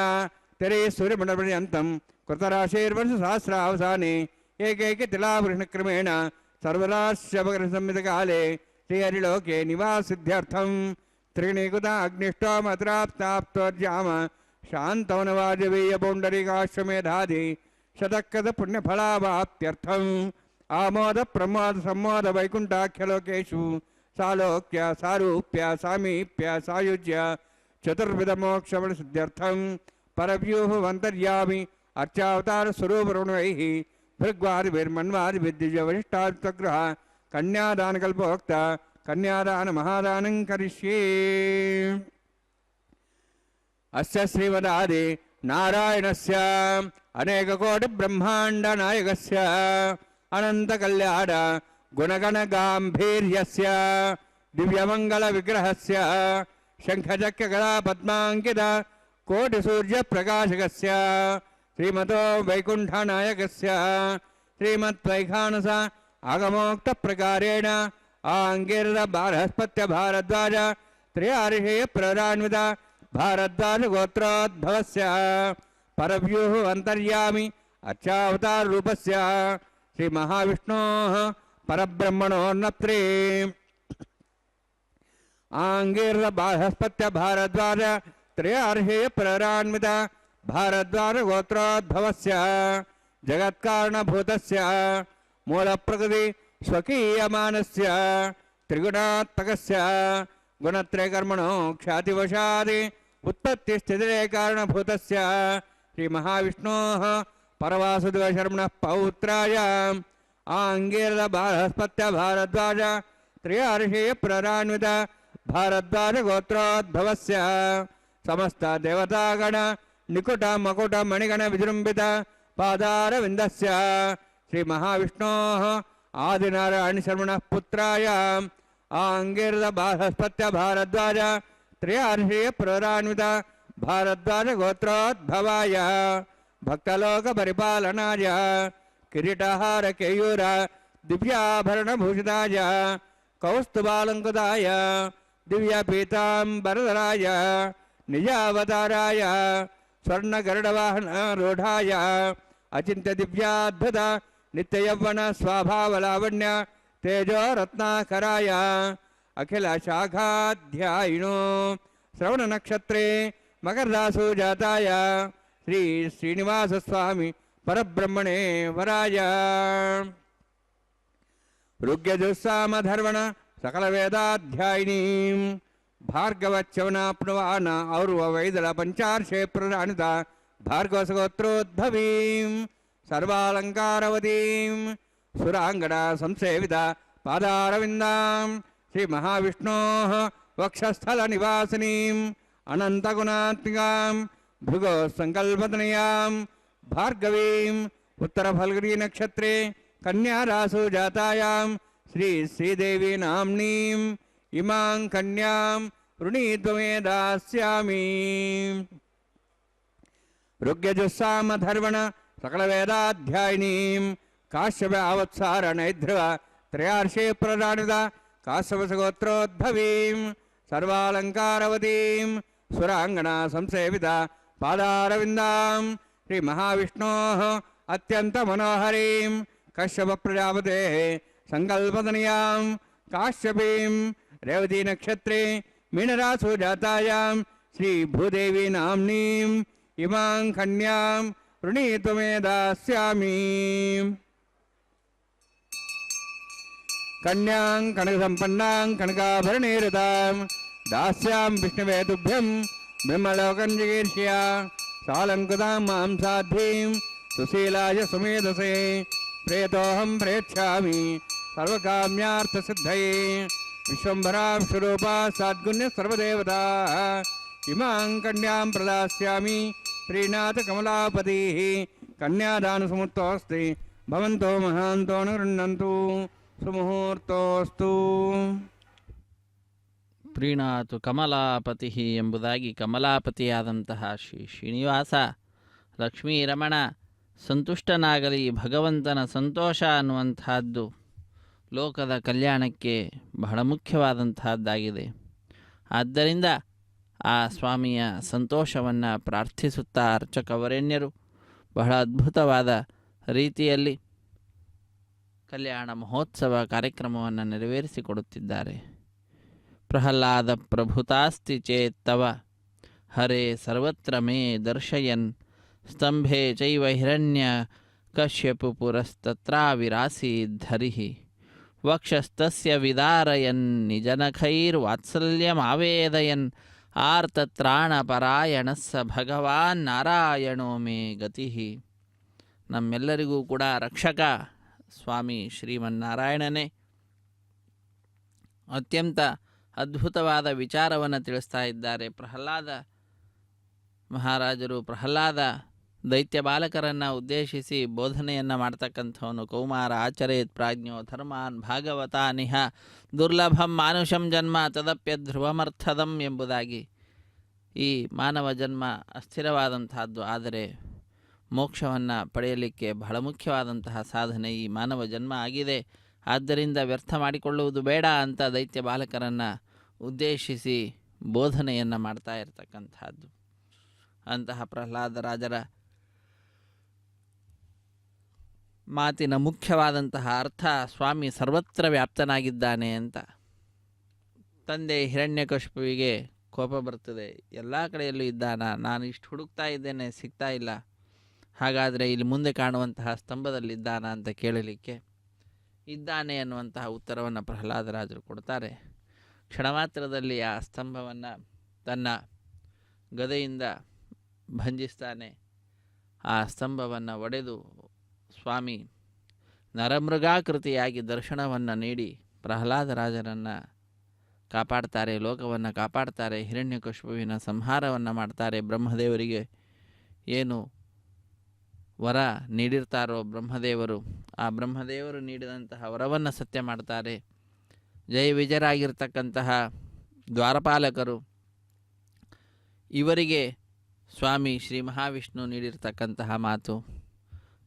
తెరే సూర్యమండలపర్యంతం కృతరాశేర్వర్షసహస్రావసానే ఏకైక తిలావృష్ణక్రమేణ సర్వరాశ్యపకరసంహితకాలే శ్రీహరిలోకే నివాసిద్ధ్యర్థం త్రిగుణీకృత అగ్నిష్టోమత్రాప్తాప్తోర్యామ శాంతవనవాజవీయ పౌండరీకాశ్వమేధాది శతకృత పుణ్యఫలావాప్త్యర్థం ఆమోద ప్రమోద సంమోద వైకుంఠాఖ్యలోకేషు ಸಾಲೋಕ್ಯ ಸಾರೂಪ್ಯ ಸಾಮೀಪ್ಯ ಸಾಯುಜ್ಯ ಚತುರ್ವಿಧಮೋಕ್ಷಮಣಸಿದ್ಧ್ಯರ್ಥಂ ಪರವ್ಯೂಹವಂತರ್ಯಾಮಿ ಅರ್ಚಾವತಾರ ಸ್ವರೂಪರುಣೈಃ ಭೃಗ್ವಾದಿಭಿರ್ಮನ್ವಾದಿಭಿರ್ದಿವ್ಯವಶಿಷ್ಟಾತ್ವಗ್ರಹ ಕನ್ಯಾದಾನಕಲ್ಪೋಕ್ತ ಕನ್ಯಾದಾನ ಮಹಾದಾನಂ ಕರಿಷ್ಯೇ. ಅಸ್ಯ ಶ್ರೀಮದಾದಿ ನಾರಾಯಣಸ್ಯ ಅನೇಕಕೋಟಿ ಬ್ರಹ್ಮಾಂಡ ನಾಯಕಸ್ಯ ಅನಂತ ಕಲ್ಯಾಣ ಗುಣಗಣ ಗಾಂಭೀರ್ಯಸ್ಯ ದಿವ್ಯಮಂಗಲ ವಿಗ್ರಹಸ್ಯ ಶಂಖಚಕ್ರ ಗದಾ ಪದ್ಮಾಂಕಿತ ಕೋಟಿ ಸೂರ್ಯ ಪ್ರಕಾಶಕಸ್ಯ ಶ್ರೀಮತೋ ವೈಕುಂಠ ನಾಯಕಸ್ಯ ಶ್ರೀಮತ್ ವೈಖಾನಸ ಆಗಮೋಕ್ತ ಪ್ರಕಾರೇಣ ಆಂಗಿರದ ಬೃಹಸ್ಪತ್ಯ ಭಾರದ್ವಾಜ ತ್ರಯಾರ್ಷೇಯ ಪ್ರರಾನ್ವಿತ ಭಾರದ್ವಾಜ ಗೋತ್ರೋದ್ಭವಸ್ಯ ಪರವ್ಯೂಹ ಅಂತರ್ಯಾಮಿ ಅರ್ಚಾವತಾರ ರೂಪಸ್ಯ ಶ್ರೀ ಮಹಾವಿಷ್ಣೋಃ ಪರಬ್ರಹ್ಮಣೋನ್ನತ್ರೇ ಆಂಗಿರದ ಬೃಹಸ್ಪತ್ಯ ಭಾರದ್ವಾಜ ತ್ರಯಾರ್ಷೇಯ ಪ್ರರಾನ್ವಿತ ಭಾರದ್ವಾಜ ಗೋತ್ರೋದ್ಭವಸ್ಯ ಜಗತ್ಕಾರಣಭೂತಸ್ಯ ಮೂಲಪ್ರಕೃತಿ ಸ್ವಕೀಯಮಾನಸ್ಯ ತ್ರಿಗುಣಾತ್ಮಕಸ್ಯ ಗುಣತ್ರಯಕರ್ಮಣೋ ಖ್ಯಾತಿವಶಾದಿ ಉತ್ಪತ್ತಿಸ್ಥಿತಿರೇ ಕಾರಣಭೂತಸ್ಯ ಶ್ರೀ ಮಹಾವಿಷ್ಣೋಃ ಪರವಾಸುದೇವಶರ್ಮಣಃ ಪೌತ್ರಾಯ ಆಂಗೀರದ ಬೃಹಸ್ಪತ್ಯ ಭಾರದ್ವಾಜ ತ್ರಯಾರ್ಷೇಯ ಪ್ರರಾನ್ವಿತ ಭಾರದ್ವಾಜ ಗೋತ್ರೋದ್ಭವಸ್ಯ ಸಮಸ್ತ ದೇವತಾಗಣ ನಿಕುಟ ಮಕುಟ ಮಣಿಗಣ ವಿಜೃಂಭಿತ ಪಾದಾರವಿಂದಸ್ಯ ಶ್ರೀ ಮಹಾವಿಷ್ಣೋಃ ಆದಿನಾರಾಯಣ ಶರ್ಮಣಃ ಪುತ್ರಾಯ ಆಂಗಿರದ ಬೃಹಸ್ಪತ್ಯ ಭಾರದ್ವಾಜ ತ್ರಯಾರ್ಷೇಯ ಪ್ರರಾನ್ವಿತ ಭಾರದ್ವಾಜ ಗೋತ್ರೋದ್ಭವಾಯ ಭಕ್ತಲೋಕ ಪರಿಪಾಲನಾಯ ಕಿರೀಟಹಾರ ಕೇಯೂರ ದಿವ್ಯಾಭರಣಭೂಷಿತಾಯ ಕೌಸ್ತುಭಾಲಂಕೃತಾಯ ದಿವ್ಯ ಪೀತಾಂಬರಧರಾಯ ನಿಜಾವತಾರಾಯ ಸ್ವರ್ಣಗರುಡವಾಹನಾರೂಢಾಯ ಅಚಿಂತ್ಯ ದಿವ್ಯಾದ್ಭುತ ನಿತ್ಯಯೌವನ ಸ್ವಭಾವಲಾವಣ್ಯ ತೇಜೋ ರತ್ನಾಕರಾಯ ಅಖಿಲ ಶಾಖಾಧ್ಯಾಯಿನೋ ಶ್ರವಣ ನಕ್ಷತ್ರೇ ಮಕರದಾಸು ಜಾತಾಯ ಶ್ರೀ ಶ್ರೀನಿವಾಸ ಸ್ವಾಮಿ ಪರಬ್ರಹ್ಮಣೇ ವರಾಯ ಋಗ್ಯಜುಸ್ಸಾಮಧರ್ವಣ ಸಕಲ ವೇದಾಧ್ಯಾಯಿನೀಂ ಭಾರ್ಗವಚ್ಚವನಾಪ್ನುವಾನ ಔರ್ವ ವೈದಳ ಪಂಚಾರ್ಷೇ ಪ್ರರಾಣಿತ ಭಾರ್ಗವಸಗೋತ್ರೋದ್ಭವೀಂ ಸರ್ವಾಲಂಕಾರವತೀಂ ಸುರಾಂಗಣ ಸಂಸೇವಿತ ಪಾದಾರವಿಂದಾಂ ಶ್ರೀ ಮಹಾವಿಷ್ಣೋಃ ವಕ್ಷಸ್ಥಲ ನಿವಾಸಿನೀಂ ಅನಂತಗುಣಾತ್ಮಿಕಾಂ ಭೃಗೋ ಸಂಕಲ್ಪತನಯಾಂ ಭಾರ್ಗವೀಂ ಉತ್ತರ ಫಲ್ಗುಣಿ ನಕ್ಷತ್ರೇ ಕನ್ಯಾರಾಸು ಜಾತಾಯಾಂ ಶ್ರೀ ಶ್ರೀದೇವಿ ನಾಮ್ನೀಂ ಇಮಾಂ ಕನ್ಯಾಂ ವೃಣೀತ್ವಮೇ ದಾಸ್ಯಾಮಿ. ಋಗ್ಯಜುಸ್ಸಾಮಧರ್ವಣ ಸಕಲ ವೇದಾಧ್ಯಾಯಿನೀಂ ಕಾಶ್ಯಪ ಅವತ್ಸಾರ ನೈಧ್ರುವ ತ್ರಯಾರ್ಷೇ ಪ್ರರಾಣಿತ ಕಾಶ್ಯಪಸಗೋತ್ರೋದ್ಭವೀಂ ಸರ್ವಾಲಂಕಾರವತೀಂ ಸುರಾಂಗಣ ಸಂಸೇವಿತ ಪಾದಾರವಿಂದಾಂ ಶ್ರೀ ಮಹಾವಿಷ್ಣೋಃ ಅತ್ಯಂತ ಮನೋಹರೀಂ ಕಶ್ಯಪ ಪ್ರಜಾಪತೇಃ ಸಂಕಲ್ಪತನಯಾಂ ಕಾಶ್ಯಪೀಂ ರೇವತಿ ನಕ್ಷತ್ರೇ ಮೀನರಾಸು ಜಾತಾಯಾಂ ಶ್ರೀ ಭೂದೇವಿ ನಾಮ್ನೀಂ ಇಮಾಂ ಕನ್ಯಾಂ ವೃಣೀತ್ವಮೇ ದಾಸ್ಯಾಮಿ. ಕನ್ಯಾಂ ಕನಕಸಂಪನ್ನಾಂ ಕನಕಾಭರಣೀರತಾಂ दास्यां विष्णवे तुभ्यं ब्रह्मलोकं जिगीर्ष्य सालंकृतां मां साध्वीं सुशीलाय सुमेधसे प्रेतोऽहं प्रेक्ष्यामि सर्वकाम्यार्थसिद्धये विश्वम्भरां स्वरूपा सद्गुण्य सर्वदेवता इमां कन्यां प्रदास्यामि प्रीणाथ कमलापतिः कन्यादानसमुत्तोऽस्ति भवन्तो महान्तो न गृह्णन्तु ಸುಮುಹೂರ್ತೋಸ್ತು. ಪ್ರೀಣಾತು ಕಮಲಾಪತಿ ಎಂಬುದಾಗಿ ಕಮಲಾಪತಿಯಾದಂತಹ ಶ್ರೀ ಶ್ರೀನಿವಾಸ ಲಕ್ಷ್ಮೀರಮಣ ಸಂತುಷ್ಟನಾಗಲಿ, ಭಗವಂತನ ಸಂತೋಷ ಅನ್ನುವಂತಹದ್ದು ಲೋಕದ ಕಲ್ಯಾಣಕ್ಕೆ ಬಹಳ ಮುಖ್ಯವಾದಂತಹದ್ದಾಗಿದೆ. ಆದ್ದರಿಂದ ಆ ಸ್ವಾಮಿಯ ಸಂತೋಷವನ್ನು ಪ್ರಾರ್ಥಿಸುತ್ತಾ ಅರ್ಚಕವರೆಣ್ಯರು ಬಹಳ ಅದ್ಭುತವಾದ ರೀತಿಯಲ್ಲಿ ಕಲ್ಯಾಣ ಮಹೋತ್ಸವ ಕಾರ್ಯಕ್ರಮವನ್ನು ನೆರವೇರಿಸಿಕೊಡುತ್ತಿದ್ದಾರೆ. ಪ್ರಹ್ಲಾದ ಪ್ರಭುತಾಸ್ತಿ ಚೇತ್ತವ ಹರೇ ಸರ್ವತ್ರ ಮೇ ದರ್ಶಯನ್ ಸ್ತಂಭೆ ಚೈವ ಹಿರಣ್ಯ ಕಶ್ಯಪು ಪುರಸ್ತತ್ರಾವಿರಾಸೀದ್ಧರಿ ವಕ್ಷಸ್ತಸ್ಯ ವಿದಾರಯನ್ ನಿಜನಖೈರ್ವಾತ್ಸಲ್ಯಮಾವೇದಯನ್ ಆರ್ತತ್ರಾಣಪರಾಯಣಸ್ಸ ಭಗವಾನ್ ನಾರಾಯಣೋ ಮೇ ಗತಿ. ನಮ್ಮೆಲ್ಲರಿಗೂ ಕೂಡ ರಕ್ಷಕ ಸ್ವಾಮಿ ಶ್ರೀಮನ್ನಾರಾಯಣನೇ. ಅತ್ಯಂತ ಅದ್ಭುತವಾದ ವಿಚಾರವನ್ನು ತಿಳಿಸ್ತಾ ಇದ್ದಾರೆ. ಪ್ರಹ್ಲಾದ ಮಹಾರಾಜರು ಪ್ರಹ್ಲಾದ ದೈತ್ಯ ಬಾಲಕರನ್ನು ಉದ್ದೇಶಿಸಿ ಬೋಧನೆಯನ್ನು ಮಾಡ್ತಕ್ಕಂಥವನು. ಕೌಮಾರ ಆಚರೇತ್ ಪ್ರಾಜ್ಞೋ ಧರ್ಮಾನ್ ಭಾಗವತಾನಿಹ ದುರ್ಲಭಂ ಮಾನುಷಂ ಜನ್ಮ ತದಪ್ಯಧ್ರುವಮರ್ಥದಂ ಎಂಬುದಾಗಿ. ಈ ಮಾನವ ಜನ್ಮ ಅಸ್ಥಿರವಾದಂತಹದ್ದು, ಆದರೆ ಮೋಕ್ಷವನ್ನು ಪಡೆಯಲಿಕ್ಕೆ ಬಹಳ ಮುಖ್ಯವಾದಂತಹ ಸಾಧನೆ ಈ ಮಾನವ ಜನ್ಮ ಆಗಿದೆ. ಆದ್ದರಿಂದ ವ್ಯರ್ಥ ಮಾಡಿಕೊಳ್ಳುವುದು ಬೇಡ ಅಂತ ದೈತ್ಯ ಬಾಲಕರನ್ನು ಉದ್ದೇಶಿಸಿ ಬೋಧನೆಯನ್ನು ಮಾಡ್ತಾ ಇರತಕ್ಕಂಥದ್ದು. ಅಂತಹ ಪ್ರಹ್ಲಾದರಾಜರ ಮಾತಿನ ಮುಖ್ಯವಾದಂತಹ ಅರ್ಥ ಸ್ವಾಮಿ ಸರ್ವತ್ರ ವ್ಯಾಪ್ತನಾಗಿದ್ದಾನೆ ಅಂತ. ತಂದೆ ಹಿರಣ್ಯಕಶಿಪುವಿಗೆ ಕೋಪ ಬರ್ತದೆ. ಎಲ್ಲ ಕಡೆಯಲ್ಲೂ ಇದ್ದಾನ, ನಾನು ಇಷ್ಟು ಹುಡುಕ್ತಾ ಇದ್ದೇನೆ, ಸಿಗ್ತಾ ಇಲ್ಲ. ಹಾಗಾದರೆ ಇಲ್ಲಿ ಮುಂದೆ ಕಾಣುವಂತಹ ಸ್ತಂಭದಲ್ಲಿದ್ದಾನ ಅಂತ ಕೇಳಲಿಕ್ಕೆ ಇದ್ದಾನೆ ಅನ್ನುವಂತಹ ಉತ್ತರವನ್ನು ಪ್ರಹ್ಲಾದರಾಜರು ಕೊಡ್ತಾರೆ. ಕ್ಷಣ ಮಾತ್ರದಲ್ಲಿ ಆ ಸ್ತಂಭವನ್ನು ತನ್ನ ಗದೆಯಿಂದ ಭಂಜಿಸ್ತಾನೆ. ಆ ಸ್ತಂಭವನ್ನು ಒಡೆದು ಸ್ವಾಮಿ ನರಮೃಗಾಕೃತಿಯಾಗಿ ದರ್ಶನವನ್ನು ನೀಡಿ ಪ್ರಹ್ಲಾದರಾಜರನ್ನು ಕಾಪಾಡ್ತಾರೆ, ಲೋಕವನ್ನು ಕಾಪಾಡ್ತಾರೆ. ಹಿರಣ್ಯಕಶಿಪುವಿನ ಸಂಹಾರವನ್ನು ಮಾಡ್ತಾರೆ. ಬ್ರಹ್ಮದೇವರಿಗೆ ಏನು ವರ ನೀಡಿರ್ತಾರೋ ಬ್ರಹ್ಮದೇವರು, ಆ ಬ್ರಹ್ಮದೇವರು ನೀಡಿದಂತಹ ವರವನ್ನು ಸತ್ಯ ಮಾಡ್ತಾರೆ. ಜಯ ವಿಜಯರಾಗಿರ್ತಕ್ಕಂತಹ ದ್ವಾರಪಾಲಕರು, ಇವರಿಗೆ ಸ್ವಾಮಿ ಶ್ರೀ ಮಹಾವಿಷ್ಣು ನೀಡಿರ್ತಕ್ಕಂತಹ ಮಾತು,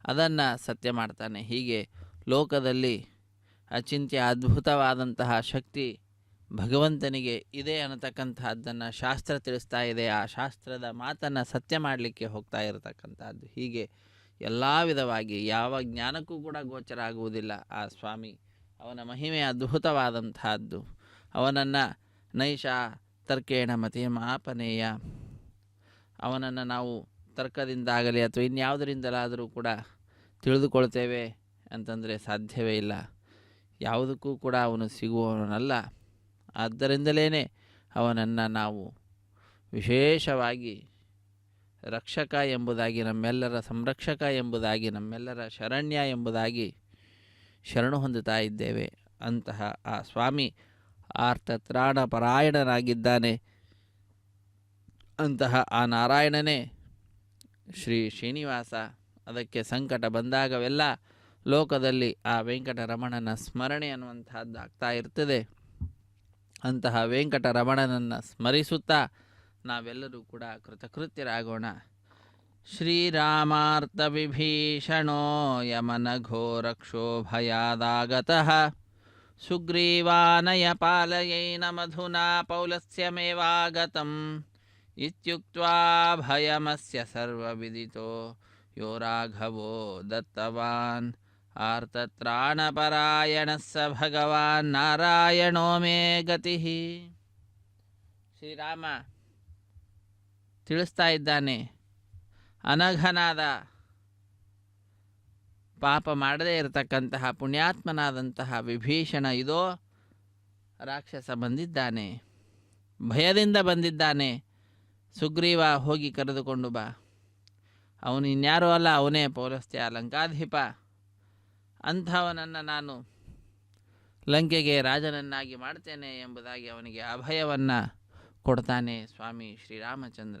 ಅದನ್ನು ಸತ್ಯ ಮಾಡ್ತಾನೆ. ಹೀಗೆ ಲೋಕದಲ್ಲಿ ಅಚಿಂತ್ಯ ಅದ್ಭುತವಾದಂತಹ ಶಕ್ತಿ ಭಗವಂತನಿಗೆ ಇದೆ ಅನ್ನತಕ್ಕಂತಹದ್ದನ್ನು ಶಾಸ್ತ್ರ ತಿಳಿಸ್ತಾ ಇದೆ. ಆ ಶಾಸ್ತ್ರದ ಮಾತನ್ನು ಸತ್ಯ ಮಾಡಲಿಕ್ಕೆ ಹೋಗ್ತಾ ಇರತಕ್ಕಂಥದ್ದು. ಹೀಗೆ ಎಲ್ಲ ವಿಧವಾಗಿ ಯಾವ ಜ್ಞಾನಕ್ಕೂ ಕೂಡ ಗೋಚರ ಆಗುವುದಿಲ್ಲ ಆ ಸ್ವಾಮಿ. ಅವನ ಮಹಿಮೆ ಅದ್ಭುತವಾದಂತಹದ್ದು. ಅವನನ್ನು ನೈಷ ತರ್ಕೇಣ ಮತೆ ಮಾಪನೇಯ, ಅವನನ್ನು ನಾವು ತರ್ಕದಿಂದಾಗಲಿ ಅಥವಾ ಇನ್ಯಾವುದರಿಂದಲಾದರೂ ಕೂಡ ತಿಳಿದುಕೊಳ್ತೇವೆ ಅಂತಂದರೆ ಸಾಧ್ಯವೇ ಇಲ್ಲ. ಯಾವುದಕ್ಕೂ ಕೂಡ ಅವನು ಸಿಗುವವನಲ್ಲ. ಆದ್ದರಿಂದಲೇ ಅವನನ್ನು ನಾವು ವಿಶೇಷವಾಗಿ ರಕ್ಷಕ ಎಂಬುದಾಗಿ, ನಮ್ಮೆಲ್ಲರ ಸಂರಕ್ಷಕ ಎಂಬುದಾಗಿ, ನಮ್ಮೆಲ್ಲರ ಶರಣ್ಯ ಎಂಬುದಾಗಿ ಶರಣು ಹೊಂದುತ್ತಾ ಇದ್ದೇವೆ. ಅಂತಹ ಆ ಸ್ವಾಮಿ ಆರ್ತತ್ರಾಣ ಪರಾಯಣನಾಗಿದ್ದಾನೆ. ಅಂತಹ ಆ ನಾರಾಯಣನೇ ಶ್ರೀ ಶ್ರೀನಿವಾಸ. ಅದಕ್ಕೆ ಸಂಕಟ ಬಂದಾಗವೆಲ್ಲ ಲೋಕದಲ್ಲಿ ಆ ವೆಂಕಟರಮಣನ ಸ್ಮರಣೆ ಅನ್ನುವಂಥದ್ದು ಆಗ್ತಾ ಇರ್ತದೆ. ಅಂತಹ ವೆಂಕಟರಮಣನನ್ನು ಸ್ಮರಿಸುತ್ತಾ ನಾವೆಲ್ಲರೂ ಕೂಡ ಕೃತಕೃತ್ಯರಾಗೋಣ. ಶ್ರೀರಾಮಾರ್ಥ ವಿಭೀಷಣೋ ಯಮನ ಘೋರಕ್ಷೋಭಯಾದಾಗತಃ ಸುಗ್ರೀವಾನಯ ಪಾಲಯೇನ ಮಧುನಾ ಪೌಲಸ್ಯಮೇವಾಗತಂ ಇತ್ಯುಕ್ತ್ವಾ ಭಯಮಸ್ಯ ಸರ್ವವಿದಿತೋ ಯೋ ರಾಘವೋ ದತ್ತವಾನ್ ಆರ್ತತ್ರಾಣಪರಾಯಣಸ್ಸ ಭಗವಾನ್ ನಾರಾಯಣೋ ಮೇ ಗತಿ. ಶ್ರೀರಾಮ ತಿಳಿಸ್ತಾ ಇದ್ದಾನೆ, ಅನಘನಾದ ಪಾಪ ಮಾಡದೇ ಇರತಕ್ಕಂತಹ ಪುಣ್ಯಾತ್ಮನಾದಂತಹ ವಿಭೀಷಣ ಇದೋ ರಾಕ್ಷಸ ಬಂದಿದ್ದಾನೆ, ಭಯದಿಂದ ಬಂದಿದ್ದಾನೆ. ಸುಗ್ರೀವ ಹೋಗಿ ಕರೆದುಕೊಂಡು ಬಾ. ಅವನು ಇನ್ಯಾರೂ ಅಲ್ಲ, ಅವನೇ ಪೌಲಸ್ತ್ಯ ಲಂಕಾಧಿಪ. ಅಂಥವನನ್ನು ನಾನು ಲಂಕೆಗೆ ರಾಜನನ್ನಾಗಿ ಮಾಡ್ತೇನೆ ಎಂಬುದಾಗಿ ಅವನಿಗೆ ಅಭಯವನ್ನು ಕೊಡ್ತಾನೆ ಸ್ವಾಮಿ ಶ್ರೀರಾಮಚಂದ್ರ.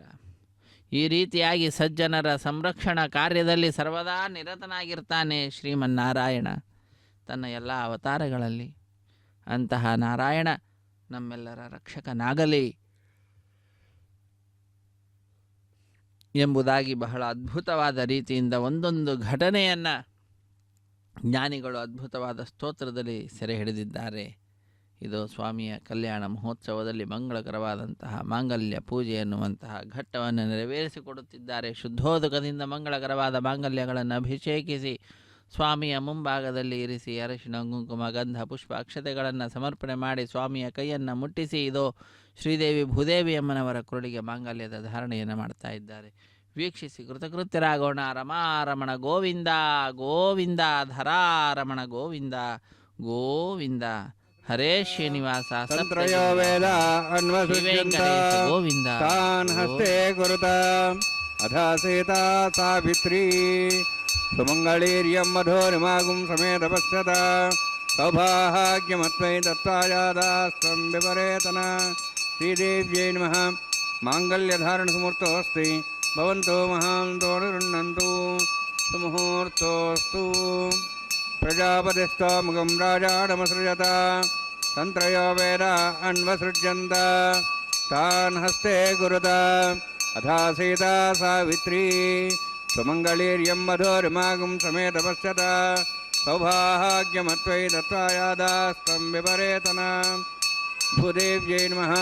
ಈ ರೀತಿಯಾಗಿ ಸಜ್ಜನರ ಸಂರಕ್ಷಣಾ ಕಾರ್ಯದಲ್ಲಿ ಸರ್ವದಾ ನಿರತನಾಗಿರ್ತಾನೆ ಶ್ರೀಮನ್ನಾರಾಯಣ ತನ್ನ ಎಲ್ಲ ಅವತಾರಗಳಲ್ಲಿ. ಅಂತಹ ನಾರಾಯಣ ನಮ್ಮೆಲ್ಲರ ರಕ್ಷಕನಾಗಲಿ ಎಂಬುದಾಗಿ ಬಹಳ ಅದ್ಭುತವಾದ ರೀತಿಯಿಂದ ಒಂದೊಂದು ಘಟನೆಯನ್ನು ಜ್ಞಾನಿಗಳು ಅದ್ಭುತವಾದ ಸ್ತೋತ್ರದಲ್ಲಿ ಸೆರೆ ಹಿಡಿದಿದ್ದಾರೆ. ಇದು ಸ್ವಾಮಿಯ ಕಲ್ಯಾಣ ಮಹೋತ್ಸವದಲ್ಲಿ ಮಂಗಳಕರವಾದಂತಹ ಮಾಂಗಲ್ಯ ಪೂಜೆ ಎನ್ನುವಂತಹ ಘಟ್ಟವನ್ನು ನೆರವೇರಿಸಿಕೊಡುತ್ತಿದ್ದಾರೆ. ಶುದ್ಧೋದಕದಿಂದ ಮಂಗಳಕರವಾದ ಮಾಂಗಲ್ಯಗಳನ್ನು ಅಭಿಷೇಕಿಸಿ ಸ್ವಾಮಿಯ ಮುಂಭಾಗದಲ್ಲಿ ಇರಿಸಿ ಅರಿಶಿಣ ಕುಂಕುಮ ಗಂಧ ಪುಷ್ಪ ಅಕ್ಷತೆಗಳನ್ನು ಸಮರ್ಪಣೆ ಮಾಡಿ ಸ್ವಾಮಿಯ ಕೈಯನ್ನು ಮುಟ್ಟಿಸಿ ಇದೋ ಶ್ರೀದೇವಿ ಭೂದೇವಿ ಅಮ್ಮನವರ ಕುರಳಿಗೆ ಮಾಂಗಲ್ಯದ ಧಾರಣೆಯನ್ನು ಮಾಡ್ತಾ ಇದ್ದಾರೆ. ವೀಕ್ಷಿಸಿ ಕೃತಕೃತ್ಯರಾಗೋಣ. ರಮಾರಮಣ ಗೋವಿಂದ ಗೋವಿಂದ, ಧರಾರಮಣ ಗೋವಿಂದ ಗೋವಿಂದ. ಹರೇ ಶ್ರೀನಿವಾಸ ತಂತ್ರಯೋ ವೇದ ಅನ್ವಸೃಜ್ಯಂತ ವೆಂಕಟೇಶ ಗೋವಿಂದ. ತಾನ್ ಹಸ್ತೆ ಕುರುತ ಅಥ ಸೀತಾ ಸಾವಿತ್ರಿ ಸುಮಂಗಳೀರ್ಯಂ ಮಧೋರಿಮಾಗುಂ ಸಮೇತ ಪಶ್ಯತ ಸೌಭಾಗ್ಯಮತ್ವೈ ದತ್ತಾಯಾದಾಸ್ತ್ವಂ ವಿಪರೇತನ. ಶ್ರೀದೇವ್ಯೈ ನಮಃ. ಮಾಂಗಲ್ಯಧಾರಣಸಮೂರ್ತೋऽस्ति ಭವಂತೋ ಮಹಾಂತೋ ನಿರುಣ್ಣಂತು ಸುಮುಹೂರ್ತೋऽस्तु. ಪ್ರಜಾಪತಿಸ್ತ್ವಮುಖಂ ರಾಜಾಡಮಸೃಜತ ತಂತ್ರಯೋ ವೇದ ಅನ್ವಸೃಜ್ಯಂತ ತಾನ್ ಹಸ್ತೆ ಕುರುತ ಅಥಾ ಸೀತಾ ಸಾವಿತ್ರಿ ಸುಮಂಗಳೀರ್ಯಂ ಮಧೋರಿಮಾಗುಂ ಸಮೇತ ಪಶ್ಯತ ಸೌಭಾಗ್ಯಮತ್ವೈ ದತ್ತಾಯಾದಾಸ್ತ್ವಂ ವಿಪರೇತನ. ಭೂದೇವ್ಯೈ ನಮಃ.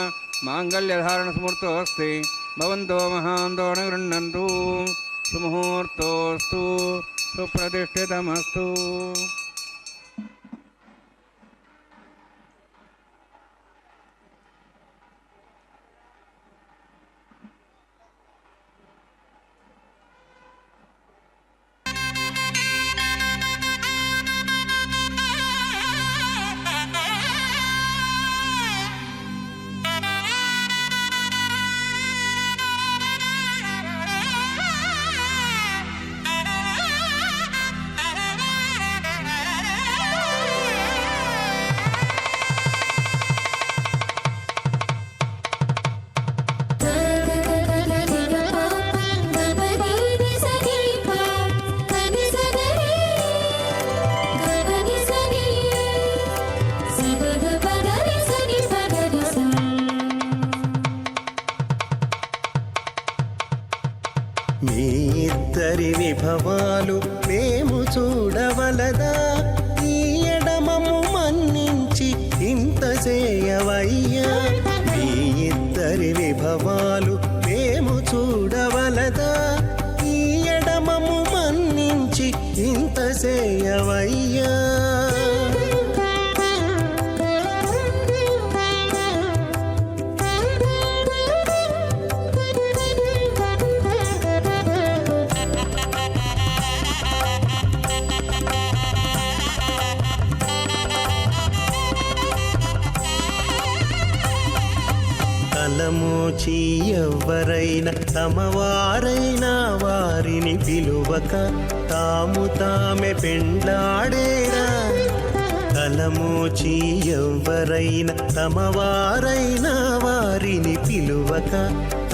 ಮಾಂಗಲ್ಯಧಾರಣಸಮೂರ್ತೋऽस्ति ಭವಂತೋ ಮಹಾಂತೋ ನ ಗೃಹ್ಣಂತು ಸುಮುಹೂರ್ತೋऽस्तु ಸುಪ್ರತಿಷ್ಠಿತಮಸ್ತು. మీ ఇద్దరి విభవాలు మేము చూడవలదా, ఈ ఎడమము మన్నించి ఇంత చేయవయ్యా. మీ ఇద్దరి విభవాలు మేము చూడవలదా, ఈ ఎడమము మన్నించి ఇంత చేయవయ్యా. తలమోచి ఎవ్వరైనా తమవారైనా వారిని పిలువక తాము తామే పెండ్లాడేరా. తలమోచి ఎవ్వరైనా తమవారైనా వారిని పిలువక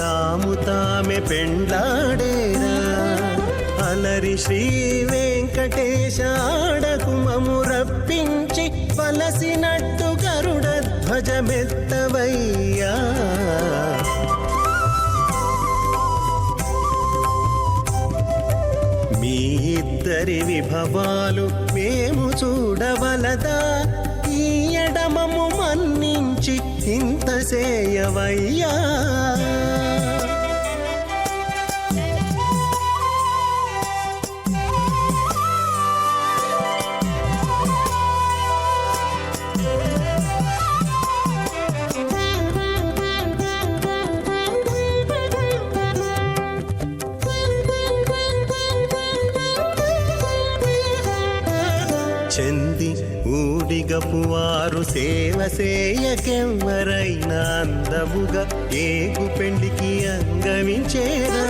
తాము తామే పెండ్లాడేరా. అలరి శ్రీ వెంకటేశ ఆడకు మము రప్పించి వలసినట్టు గరుడ ధ్వజమెత్తవయ్యా. మీ ఇద్దరి విభవాలు మేము చూడవలదా, ఈ ఎడమము మన్నించి ఇంత చేయవయ్యా. చెంది ఊడిగపు వారు సేవ సేయకెవ్వరైనా అందముగా ఏగు పెండికి అంగమించేరా.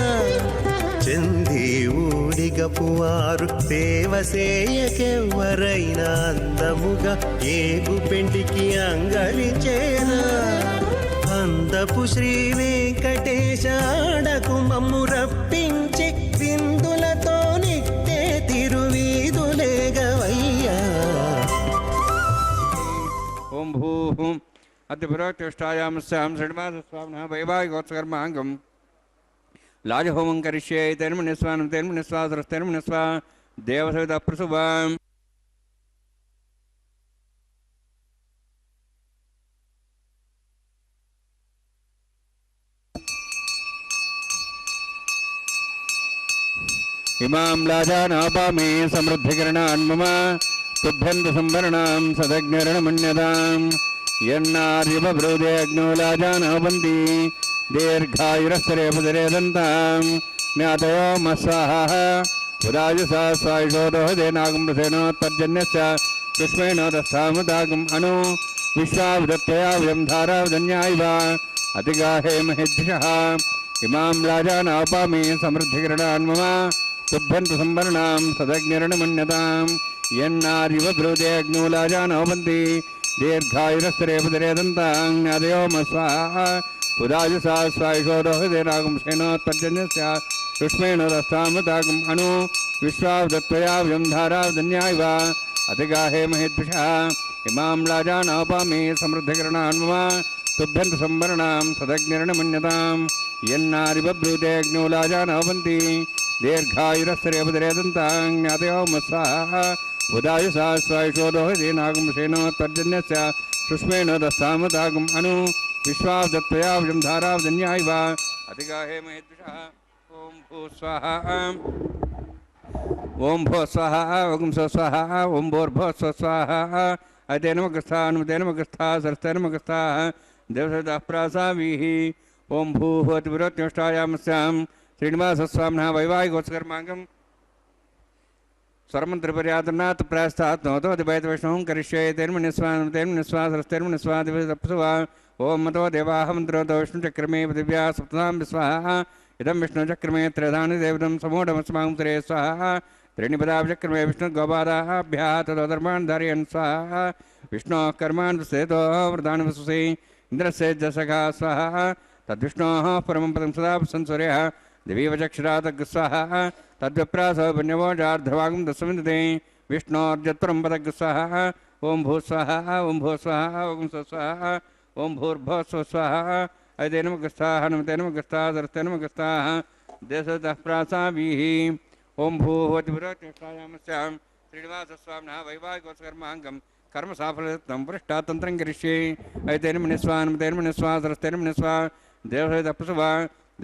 చెంది ఊడిగపు వారు సేవ సేయకెవ్వరైనా అందముగా ఏగు పెండికి అంగమించేరా. అందపు శ్రీ వెంకటేశ ఆడకు మమ్ము రప్పించి విందులతో నిట్టే తిరువీధులేగవయ్యా. ఓం భూః అద్య పురోక్తిష్టాయామస్యాం శ్రీనివాసస్వామినః వైవాహికోత్సకర్మాంగం లాజహోమం కరిష్యే తైర్మణ్యస్వానం తైర్మణ్యస్వాసరస్తైర్మణ్యస్వా దేవసవిత ప్రసువాం. ఇమాం లాజానాపామే సమృద్ధికరణాన్మమ తుభ్యంత సంవరణాం సదజ్ఞరణమన్యదాం. యన్నార్యభ్రూదే అగ్నో లాజానాపంతి దీర్ఘాయురస్తరే పుదరేదంతాం. జ్ఞాతయో మస్సాహ ఉదాయుసా స్వాయుషోదోహదే నాగం ప్రసేనోత్పర్జన్యస్య पुष्पेण दस्तामदागम् अनु विश्वावदत्तयाव्यं धारावदन्यायिव अतिगाहे महेद्भिषः इमां राजानापामि समृद्धिकिरणान् मम तुभ्यन्तु संवरणां सदग्निरणमन्यतां यन्नारिव ब्रूते अग्नौ लाजानोपन्ति दीर्घायुरस्तरेपदरेदन्ताङ् स्वाहा उदायुषा स्वायुषो रोहितेरागुंसेनोत्पर्जन्यस्य पुष्पेण दस्तामदागम् अनु विश्वावदत्तयाव्यं धारावदन्यायिव अतिगाहे महेद्भिषः इमां राजानोपामि समृद्धिकिरणान् मम तुभ्यन्तु संवरणां सदग्निरणमन्यतां यन्नारिव ब्रूते अग्नौ लाजानोपन्ति दीर्घायुरस्तरेपदरेदन्ताङ् स्वाहा उदायुषा स्वायुषो रोहितेनागुंसेनोत्पर्जन्यस्य पुष्पेण दस्तामदागम् अनु विश्वावदत्तयाव्यं धारावदन्यायिव अतिगाहे महेद्भिषः ओम भू स्वाहा ओम भो स्वाहा ओम स्व स्वाहा ओम भोर्भो स्व स्वाहा अतेन मगस्था अनुमतेन मगस्था सरस्तेन मगस्था देवसवितः प्रासावीः ओम भूः अतिविरोत्युष्टायामस्यां श्रीनिवासस्वामिनः वैवाहिकोत्सकर्माङ्गम् स्वरमन्त्रपर्यातनात् प्रास्तात् नोतो अधिपैतवैष्णवं करिष्ये तेन्मनिस्वा सरस्तेन्मनिस्वा ओम मतो देवाः मन्त्रोतो विष्णुचक्रमे पृथिव्या सप्तधां विस्वाहा इदं विष्णुचक्रमे त्रयधानि देवतं समूढमस्मां सुरे स्वाहा त्रीणिपदाचक्रमे विष्णुगोपादाभ्यः तदोधर्मान् धारयन् स्वाहा विष्णोः कर्मान् विसेतो वृदानि वसुषे इन्द्रस्य जसखा स्वाहा तद्विष्णोः परमं पदं सदा संसूर्यः दिवीवचक्षुरातग् स्वाहा तद्विप्रासो पुण्यवोजार्धभागं दशमिन्दते विष्णोर्जत्परं पदग् स्वाहा ओम भू स्वाहा ओम भू स्वाहा ओम स्व स्वाहा ओम भूर्भुवः स्वः स्वाहा अयतेन मगस्थाः नमतेन मगस्थाः सरस्तेन मगस्थाः देशतः प्रासावीः ओम भूः अतिविरोत्युष्टायामस्यां श्रीनिवासस्वामिनः वैवाहिकोत्सकर्माङ्गं कर्मसाफल्यं पृष्ठातन्त्रं करिष्ये अयतेन मनिस्वा नमतेन मनिस्वा सरस्तेन मनिस्वा देवसवितः प्रसवा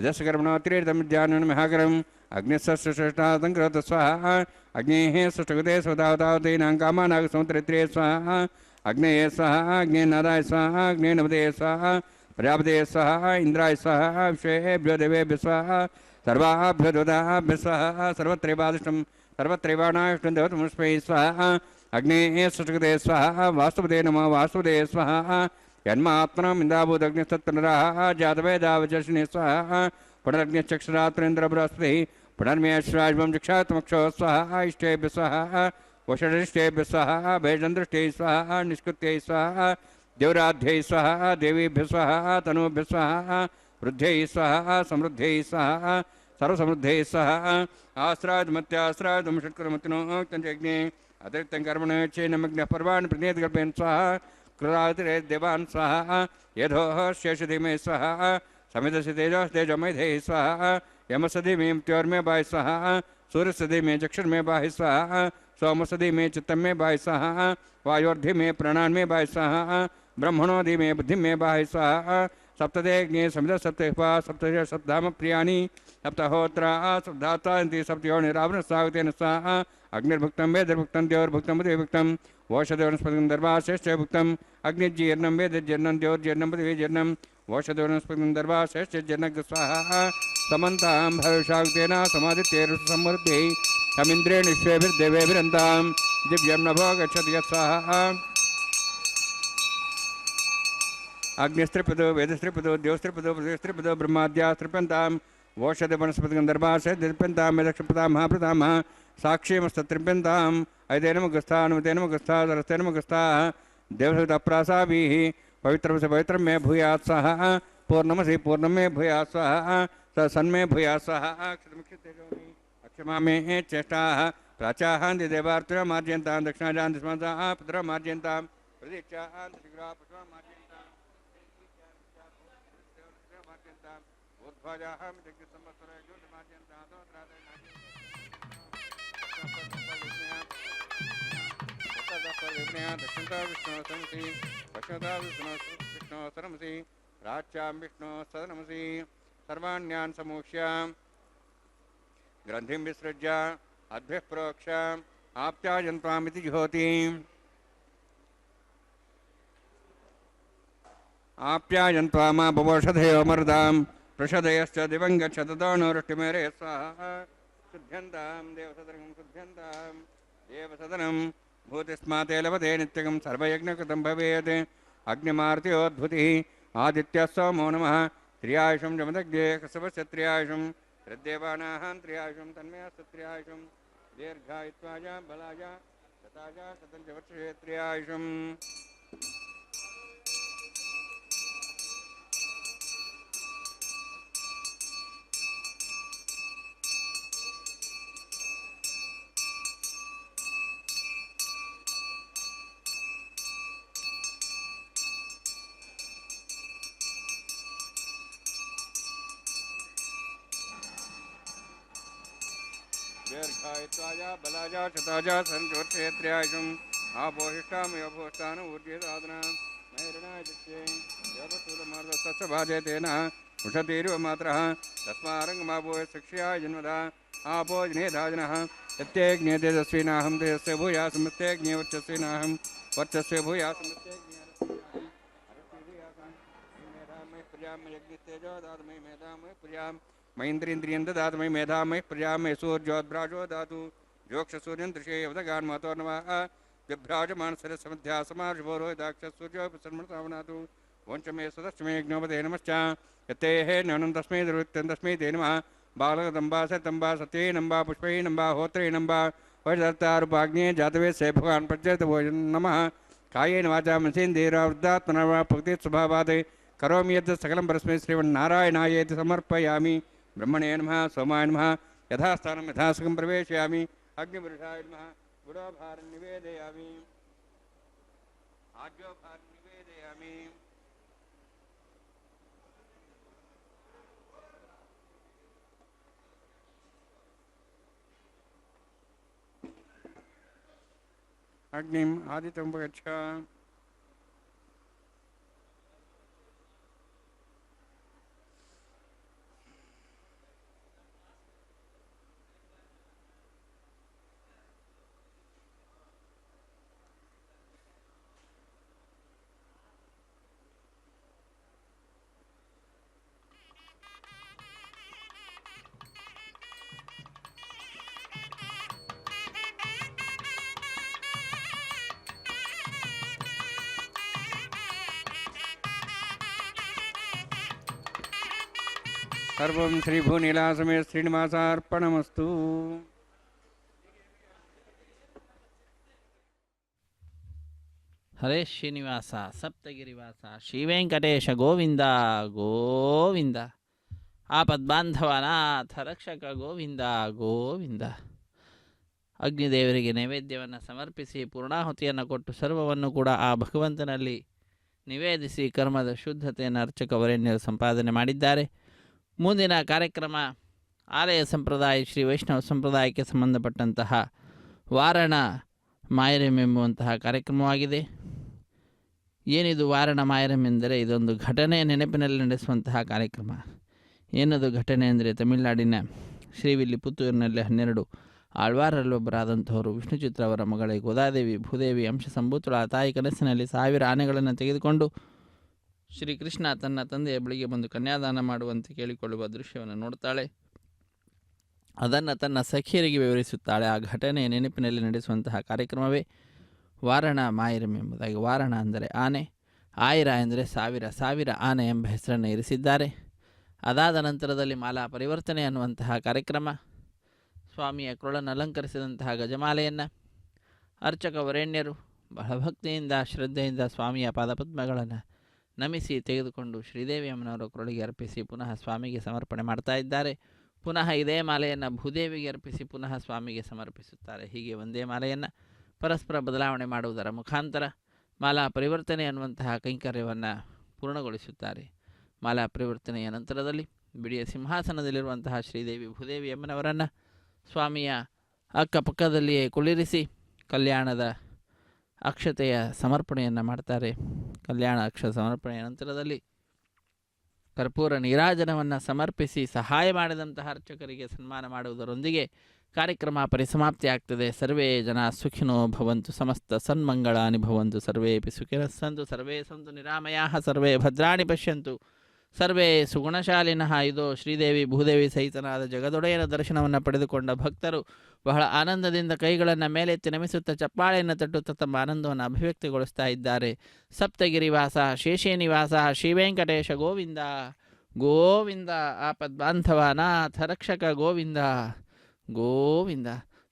दशकर्मणोत्तीर्थमिद्यानं महाकरम् अग्निश्रेष्ठातं करोतु स्वाहा अग्नेः सुष्ठुगते स्वधावतावतीनां कामानागसमुद्रत्रे स्वाहा अग्नेय स्वाहा अग्नेनादाय स्वाहा अग्ने नमते स्वाहा प्रजापते स्वाहा इंद्राय स्वाहा विश्वेभ्यो देवेभ्यो स्वाहा सर्वाभ्यो देवताभ्यो स्वाहा सर्वत्रैवादिष्टं सर्वत्रैवाणाष्टं देवतमुष्पै स्वाहा अग्नेः सुष्ठुगते स्वाहा वासुपते नमः वासुपते स्वाहा यन्मात्मनम् इन्दाभूतग्निस्तत्पुनराः जातवेदावचर्षिणे स्वाहा पुनरग्निश्चक्षुरात्रेन्द्र बृहस्पतिः पुनर्मेश्वराज्यं चक्षात्मक्षो स्वाहा इष्टेभ्य स्वाहा वषडिष्टेभ्य स्वाहा भैजन्दृष्टै स्वाहा निष्कृत्यै स्वाहा देवराध्यै स्वाहा देवीभ्य स्वाहा तनूभ्य स्वाहा वृद्ध्यै स्वाहा समृद्ध्यै स्वाहा सर्वसमृद्ध्यै स्वाहा आश्रादमत्याश्रादं षट्कुलमतिनोक्तञ्जज्ञे अतिरिक्तं कर्मण चैनमग्नः पर्वाणि प्रज्ञेतकल्पयन् स्वाहा कृरातिरे देवान् स्वाहा यधोः शेषधिमे स्वाहा समिधसि तेजोमेधे स्वाहा यमसधि मे मृत्योर्मे बाहि स्वाहा सूर्यसधि मे चक्षुर्मे बाहि स्वाहा सोमसधि मे चित्तं मे बाहि स्वाहा वायोर्धि मे प्राणान् मे बाहि स्वाहा ब्रह्मणोधि मे बुद्धिं मे बाहि स्वाहा सप्तदेज्ञे समिध सप्तपा सप्तश सप्तधाम प्रियाणि सप्तहोत्रा सप्तधातान्ति सप्तयोनिरावण स्वागतेन स्वाहा अग्निर्भुक्तं वेदर्भुक्तं द्योर्भुक्तं बुद्धिर्भुक्तं वोषधवनस्पतिं दर्भाश्रेष्ठे भुक्तं अग्निजीर्णं वेदजीर्णं द्योर्जीर्णं पृथिवीजीर्णं वोषधवनस्पतिं दर्भाश्रेष्ठे स्वाहा समन्तां भविष्यागतेन समादित्यैर्समृद्धिः समिन्द्रेण विश्वेभिर्देवेभिरन्तां दिव्यं नभो गच्छति यत्स्वाहा अग्निस्त्रिपदो वेदस्त्रिपदो द्योस्त्रिपदो पृथिवीस्त्रिपदो ब्रह्माद्यास्त्रिप्यन्तां वोषधवनस्पतिं दर्भाश्रेष्ठे मेदक्षपदा महाप्रतामः साक्षीमस्तत्रिप्यन्ताम् अयतेन मुखस्थाः नमतेन मुखस्थाः सरस्तेन मुखस्थाः देवसवितप्रासावीः पवित्रमसि पवित्रं मे भूयात् स्वाहा पूर्णमसि पूर्णं मे भूयात् स्वाहा सन्मे भूयात् स्वाहा क्षतमुक्षतेजोमि अक्षमा मे चेष्टाः प्राचाहान्ति देवार्तिरा मार्जयन्तां दक्षिणाजान्ति स्मन्ताः पुत्रा मार्जयन्तां प्रदीक्षाहान्ति शीघ्राः पुष्पा मार्जयन्तां मार्जयन्तां ऊर्ध्वाजाः मिथग्निसंवत्सरे मार्जयन्तां दक्षिणता विष्णु सरमसि पश्चिमता विष्णु सरमसि प्राच्यां विष्णु सदनमसि सर्वाण्यान् समूह्य ग्रन्थिं विसृज्य अद्भिः प्रोक्ष आप्यायन्त्वामिति जुहोति आप्यायन्त्वामा बवोषधयो मर्दां प्रषदयश्च दिवं गच्छततो नो वृष्टिमेरे स्वाहा शुद्ध्यन्तां देवसदनं शुद्ध्यन्तां देवसदनं भूतिस्माते लभते नित्यं सर्वयज्ञकृतं भवेत् अग्निमार्त्योद्भुतिः आदित्यः सोमो नमः त्रियायुषं जमदग्ने कसवस्य त्रियायुषं श्रद्देवानाः त्रियायुषं तन्मयस्य त्रियायुषं दीर्घायुत्वाय बलाय शताय शतं च वर्षे त्रियायुषम् दीर्घायुत्वाय बलाय शताय सञ्चोर्षेत्र्यायुषम् आपोहिष्ठामयोभोष्ठान ऊर्जेदादना नैरणाय चित्ते योगसूलमार्दस्तस्य भाजे तेन उषतीरिव मात्रः तस्मारङ्गमापोह शिक्ष्याय जन्मदा आपो जनेधाजनः यत्तेज्ञे तेजस्विनाहं तेजस्य भूयासमस्तेज्ञे वर्चस्विनाहं वर्चस्य भूयासमस्तेज्ञे प्रजामय यज्ञतेजो दातमय मेधामय प्रजाम महेन्द्रेन्द्रियं ददातु मयि मेधामयि प्रजामय सूर्योद्भ्राजो दातु जोक्षसूर्यं दृशे उदगान् मातो नमः बिभ्राजमानसरसमध्या समार्षभोरोहिताक्षसूर्योपसन्मृतावनातु वञ्चमे सदश्चमे यज्ञोपदे नमश्च यत्तेः नवनं तस्मै दुर्वृत्तं तस्मै ते नमः बालकदम्बा सतम्बा सत्ये नम्बा पुष्पै नम्बा होत्रे नम्बा वैदर्तारूपाग्ने जातवे से भगवान् प्रज्वलित भोजन नमः कायेन वाचा मनसेन्द्रियैर्वृद्धात्मना वा प्रकृतिस्वभावात् करोमि यत् सकलं परस्मै श्रीमन्नारायणायेति समर्पयामि ब्रह्मणे नमः सोमाय नमः यथास्थानं यथासुखं प्रवेशयामि अग्निपुरुषाय नमः गुडोभारं निवेदयामि आज्योभारं निवेदयामि अग्निम् आदित्योपगच्छ सर्वं श्रीभूनीलासमेत श्रीनिवासार्पणमस्तु। ಹರೇ ಶ್ರೀನಿವಾಸ ಸಪ್ತಗಿರಿವಾಸ ಶ್ರೀವೆಂಕಟೇಶ ಗೋವಿಂದ ಗೋವಿಂದ ಆಪದ್ಬಾಂಧವನಾಥ ರಕ್ಷಕ ಗೋವಿಂದ ಗೋವಿಂದ. ಅಗ್ನಿದೇವರಿಗೆ ನೈವೇದ್ಯವನ್ನು ಸಮರ್ಪಿಸಿ ಪೂರ್ಣಾಹುತಿಯನ್ನು ಕೊಟ್ಟು ಸರ್ವವನ್ನು ಕೂಡ ಆ ಭಗವಂತನಲ್ಲಿ ನಿವೇದಿಸಿ ಕರ್ಮದ ಶುದ್ಧತೆಯನ್ನು ಅರ್ಚಕ ವರೇಣ್ಯರು ಸಂಪಾದನೆ ಮಾಡಿದ್ದಾರೆ. ಮುಂದಿನ ಕಾರ್ಯಕ್ರಮ ಆಲಯ ಸಂಪ್ರದಾಯ ಶ್ರೀ ವೈಷ್ಣವ ಸಂಪ್ರದಾಯಕ್ಕೆ ಸಂಬಂಧಪಟ್ಟಂತಹ ವಾರಣ ಮಾಯರಂ ಎಂಬುವಂತಹ ಕಾರ್ಯಕ್ರಮವಾಗಿದೆ. ಏನಿದು ವಾರಣ ಮಾಯರಂ ಎಂದರೆ ಇದೊಂದು ಘಟನೆ ನೆನಪಿನಲ್ಲಿ ನಡೆಸುವಂತಹ ಕಾರ್ಯಕ್ರಮ. ಏನದು ಘಟನೆ ಅಂದರೆ ತಮಿಳುನಾಡಿನ ಶ್ರೀವಿಲ್ಲಿಪುತ್ತೂರಿನಲ್ಲಿ 12 ಆಳ್ವಾರಲ್ಲೊಬ್ಬರಾದಂಥವರು ವಿಷ್ಣುಚಿತ್ರ ಅವರ ಮಗಳೇ ಗೋದಾದೇವಿ ಭೂದೇವಿ ಅಂಶ ಸಂಭೂತಳ ತಾಯಿ ಕನಸಿನಲ್ಲಿ 1000 ಆನೆಗಳನ್ನು ತೆಗೆದುಕೊಂಡು ಶ್ರೀಕೃಷ್ಣ ತನ್ನ ತಂದೆಯ ಬಳಿಗೆ ಬಂದು ಕನ್ಯಾದಾನ ಮಾಡುವಂತೆ ಕೇಳಿಕೊಳ್ಳುವ ದೃಶ್ಯವನ್ನು ನೋಡ್ತಾಳೆ. ಅದನ್ನು ತನ್ನ ಸಖಿಯರಿಗೆ ವಿವರಿಸುತ್ತಾಳೆ. ಆ ಘಟನೆಯ ನೆನಪಿನಲ್ಲಿ ನಡೆಸುವಂತಹ ಕಾರ್ಯಕ್ರಮವೇ ವಾರಣ ಮಾಯರಂ ಎಂಬುದಾಗಿ. ವಾರಣ ಅಂದರೆ ಆನೆ, ಆಯಿರ ಎಂದರೆ 1000 ಆನೆ ಎಂಬ ಹೆಸರನ್ನು ಇರಿಸಿದ್ದಾರೆ. ಅದಾದ ನಂತರದಲ್ಲಿ ಮಾಲಾ ಪರಿವರ್ತನೆ ಅನ್ನುವಂತಹ ಕಾರ್ಯಕ್ರಮ. ಸ್ವಾಮಿಯ ಕೊರಳನ್ನು ಅಲಂಕರಿಸಿದಂತಹ ಗಜಮಾಲೆಯನ್ನು ಅರ್ಚಕ ವರೇಣ್ಯರು ಬಹಳ ಭಕ್ತಿಯಿಂದ ಶ್ರದ್ಧೆಯಿಂದ ಸ್ವಾಮಿಯ ಪಾದಪದ್ಮಗಳನ್ನು ನಮಿಸಿ ತೆಗೆದುಕೊಂಡು ಶ್ರೀದೇವಿ ಅಮ್ಮನವರ ಕೊರಳಿಗೆ ಅರ್ಪಿಸಿ ಪುನಃ ಸ್ವಾಮಿಗೆ ಸಮರ್ಪಣೆ ಮಾಡ್ತಾ ಇದ್ದಾರೆ. ಪುನಃ ಇದೇ ಮಾಲೆಯನ್ನು ಭೂದೇವಿಗೆ ಅರ್ಪಿಸಿ ಪುನಃ ಸ್ವಾಮಿಗೆ ಸಮರ್ಪಿಸುತ್ತಾರೆ. ಹೀಗೆ ಒಂದೇ ಮಾಲೆಯನ್ನು ಪರಸ್ಪರ ಬದಲಾವಣೆ ಮಾಡುವುದರ ಮುಖಾಂತರ ಮಾಲಾ ಪರಿವರ್ತನೆ ಅನ್ನುವಂತಹ ಕೈಂಕರ್ಯವನ್ನು ಪೂರ್ಣಗೊಳಿಸುತ್ತಾರೆ. ಮಾಲಾ ಪರಿವರ್ತನೆಯ ನಂತರದಲ್ಲಿ ಬಿಡಿಯ ಸಿಂಹಾಸನದಲ್ಲಿರುವಂತಹ ಶ್ರೀದೇವಿ ಭೂದೇವಿ ಅಮ್ಮನವರನ್ನು ಸ್ವಾಮಿಯ ಅಕ್ಕಪಕ್ಕದಲ್ಲಿಯೇ ಕುಳ್ಳಿರಿಸಿ ಕಲ್ಯಾಣದ ಅಕ್ಷತೆಯ ಸಮರ್ಪಣೆಯನ್ನು ಮಾಡ್ತಾರೆ. ಕಲ್ಯಾಣ ಅಕ್ಷ ಸಮರ್ಪಣೆಯ ನಂತರದಲ್ಲಿ ಕರ್ಪೂರ ನೀರಾಜನವನ್ನು ಸಮರ್ಪಿಸಿ ಸಹಾಯ ಮಾಡಿದಂತಹ ಅರ್ಚಕರಿಗೆ ಸನ್ಮಾನ ಮಾಡುವುದರೊಂದಿಗೆ ಕಾರ್ಯಕ್ರಮ ಪರಿಸಮಾಪ್ತಿ ಆಗ್ತದೆ. ಸರ್ವೇ ಜನ ಸುಖಿನೋ ಭವಂತು, ಸಮಸ್ತ ಸನ್ಮಂಗಳಾನಿ ಭವಂತು, ಸರ್ವೇಪಿ ಸುಖಿನಃ ಸಂತು, ಸರ್ವೇ ಸಂತು ನಿರಾಮಯಾಃ, ಸರ್ವೇ ಭದ್ರಾಣಿ ಪಶ್ಯಂತು, ಸರ್ವೇ ಸುಗುಣಶಾಲಿನಃ. ಇದು ಶ್ರೀದೇವಿ ಭೂದೇವಿ ಸಹಿತನಾದ ಜಗದೊಡೆಯನ ದರ್ಶನವನ್ನು ಪಡೆದುಕೊಂಡ ಭಕ್ತರು ಬಹಳ ಆನಂದದಿಂದ ಕೈಗಳನ್ನು ಮೇಲೆತ್ತಿ ನಮಿಸುತ್ತಾ ಚಪ್ಪಾಳೆಯನ್ನು ತಟ್ಟುತ್ತಾ ತಮ್ಮ ಆನಂದವನ್ನು ಅಭಿವ್ಯಕ್ತಿಗೊಳಿಸ್ತಾ ಇದ್ದಾರೆ. ಸಪ್ತಗಿರಿವಾಸ ಶೇಷೇನಿವಾಸ ಶ್ರೀವೆಂಕಟೇಶ ಗೋವಿಂದ ಗೋವಿಂದ. ಆಪದ್ಬಾಂಧವ ನಾಥ ರಕ್ಷಕ ಗೋವಿಂದ ಗೋವಿಂದ.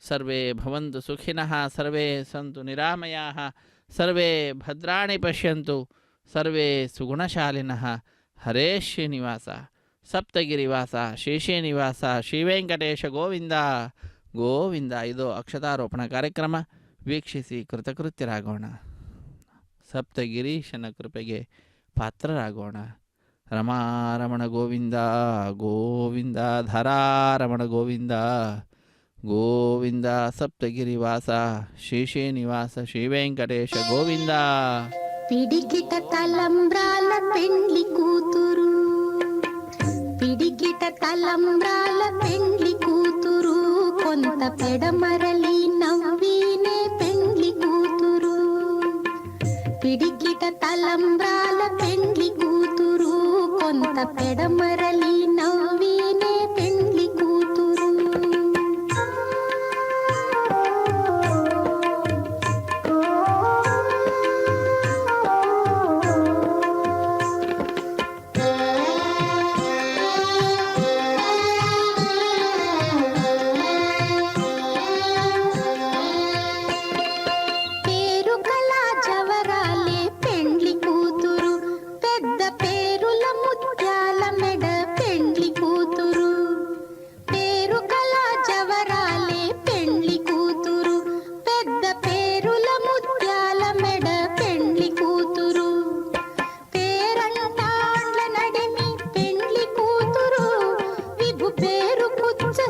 ಸರ್ವೇ ಭವಂತು ಸುಖಿನಃ, ಸರ್ವೇ ಸಂತು ನಿರಾಮಯಾಃ, ಸರ್ವೇ ಭದ್ರಾಣಿ ಪಶ್ಯಂತು, ಸರ್ವೇ ಸುಗುಣಶಾಲಿನಃ. ಹರೇ ಶ್ರೀನಿವಾಸ ಸಪ್ತಗಿರಿವಾಸ ಶೇಷೇನಿವಾಸ ಶ್ರೀವೆಂಕಟೇಶ ಗೋವಿಂದ ಗೋವಿಂದ. ಇದು ಅಕ್ಷತಾರೋಪಣ ಕಾರ್ಯಕ್ರಮ ವೀಕ್ಷಿಸಿ ಕೃತಕೃತ್ಯರಾಗೋಣ. ಸಪ್ತಗಿರೀಶನ ಕೃಪೆಗೆ ಪಾತ್ರರಾಗೋಣ. ರಮಾರಮಣ ಗೋವಿಂದ ಗೋವಿಂದ, ಧಾರಾರಮಣ ಗೋವಿಂದ ಗೋವಿಂದ. ಸಪ್ತಗಿರಿವಾಸ ಶೇಷೇನಿವಾಸ ಶ್ರೀವೆಂಕಟೇಶ ಗೋವಿಂದ. పిడికిట తలంబ్రాల పెండ్లి కూతురు, పిడికిట తలంబ్రాల పెండ్లి కూతురు, కొంత పెడమరలి నవ్వినే పెండ్లి కూతురు. పిడికిట తలంబ్రాల పెండ్లి కూతురు, కొంత పెడమరలి నవ్వినే పెండ్లి కూతురు.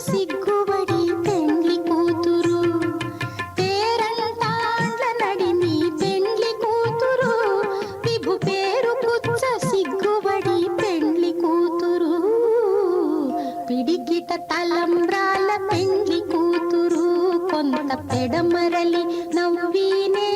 సిగ్గుబడి పెండ్లి కూతురు, పేరంటాండ్ల నడిమి పెండ్లి కూతురు, విభు పేరు పుచ్చ సిగ్గుబడి పెండ్లి కూతురు. పిడికిట తలంబ్రాల పెండ్లి కూతురు, కొంత పెడమరలి నవ్వినే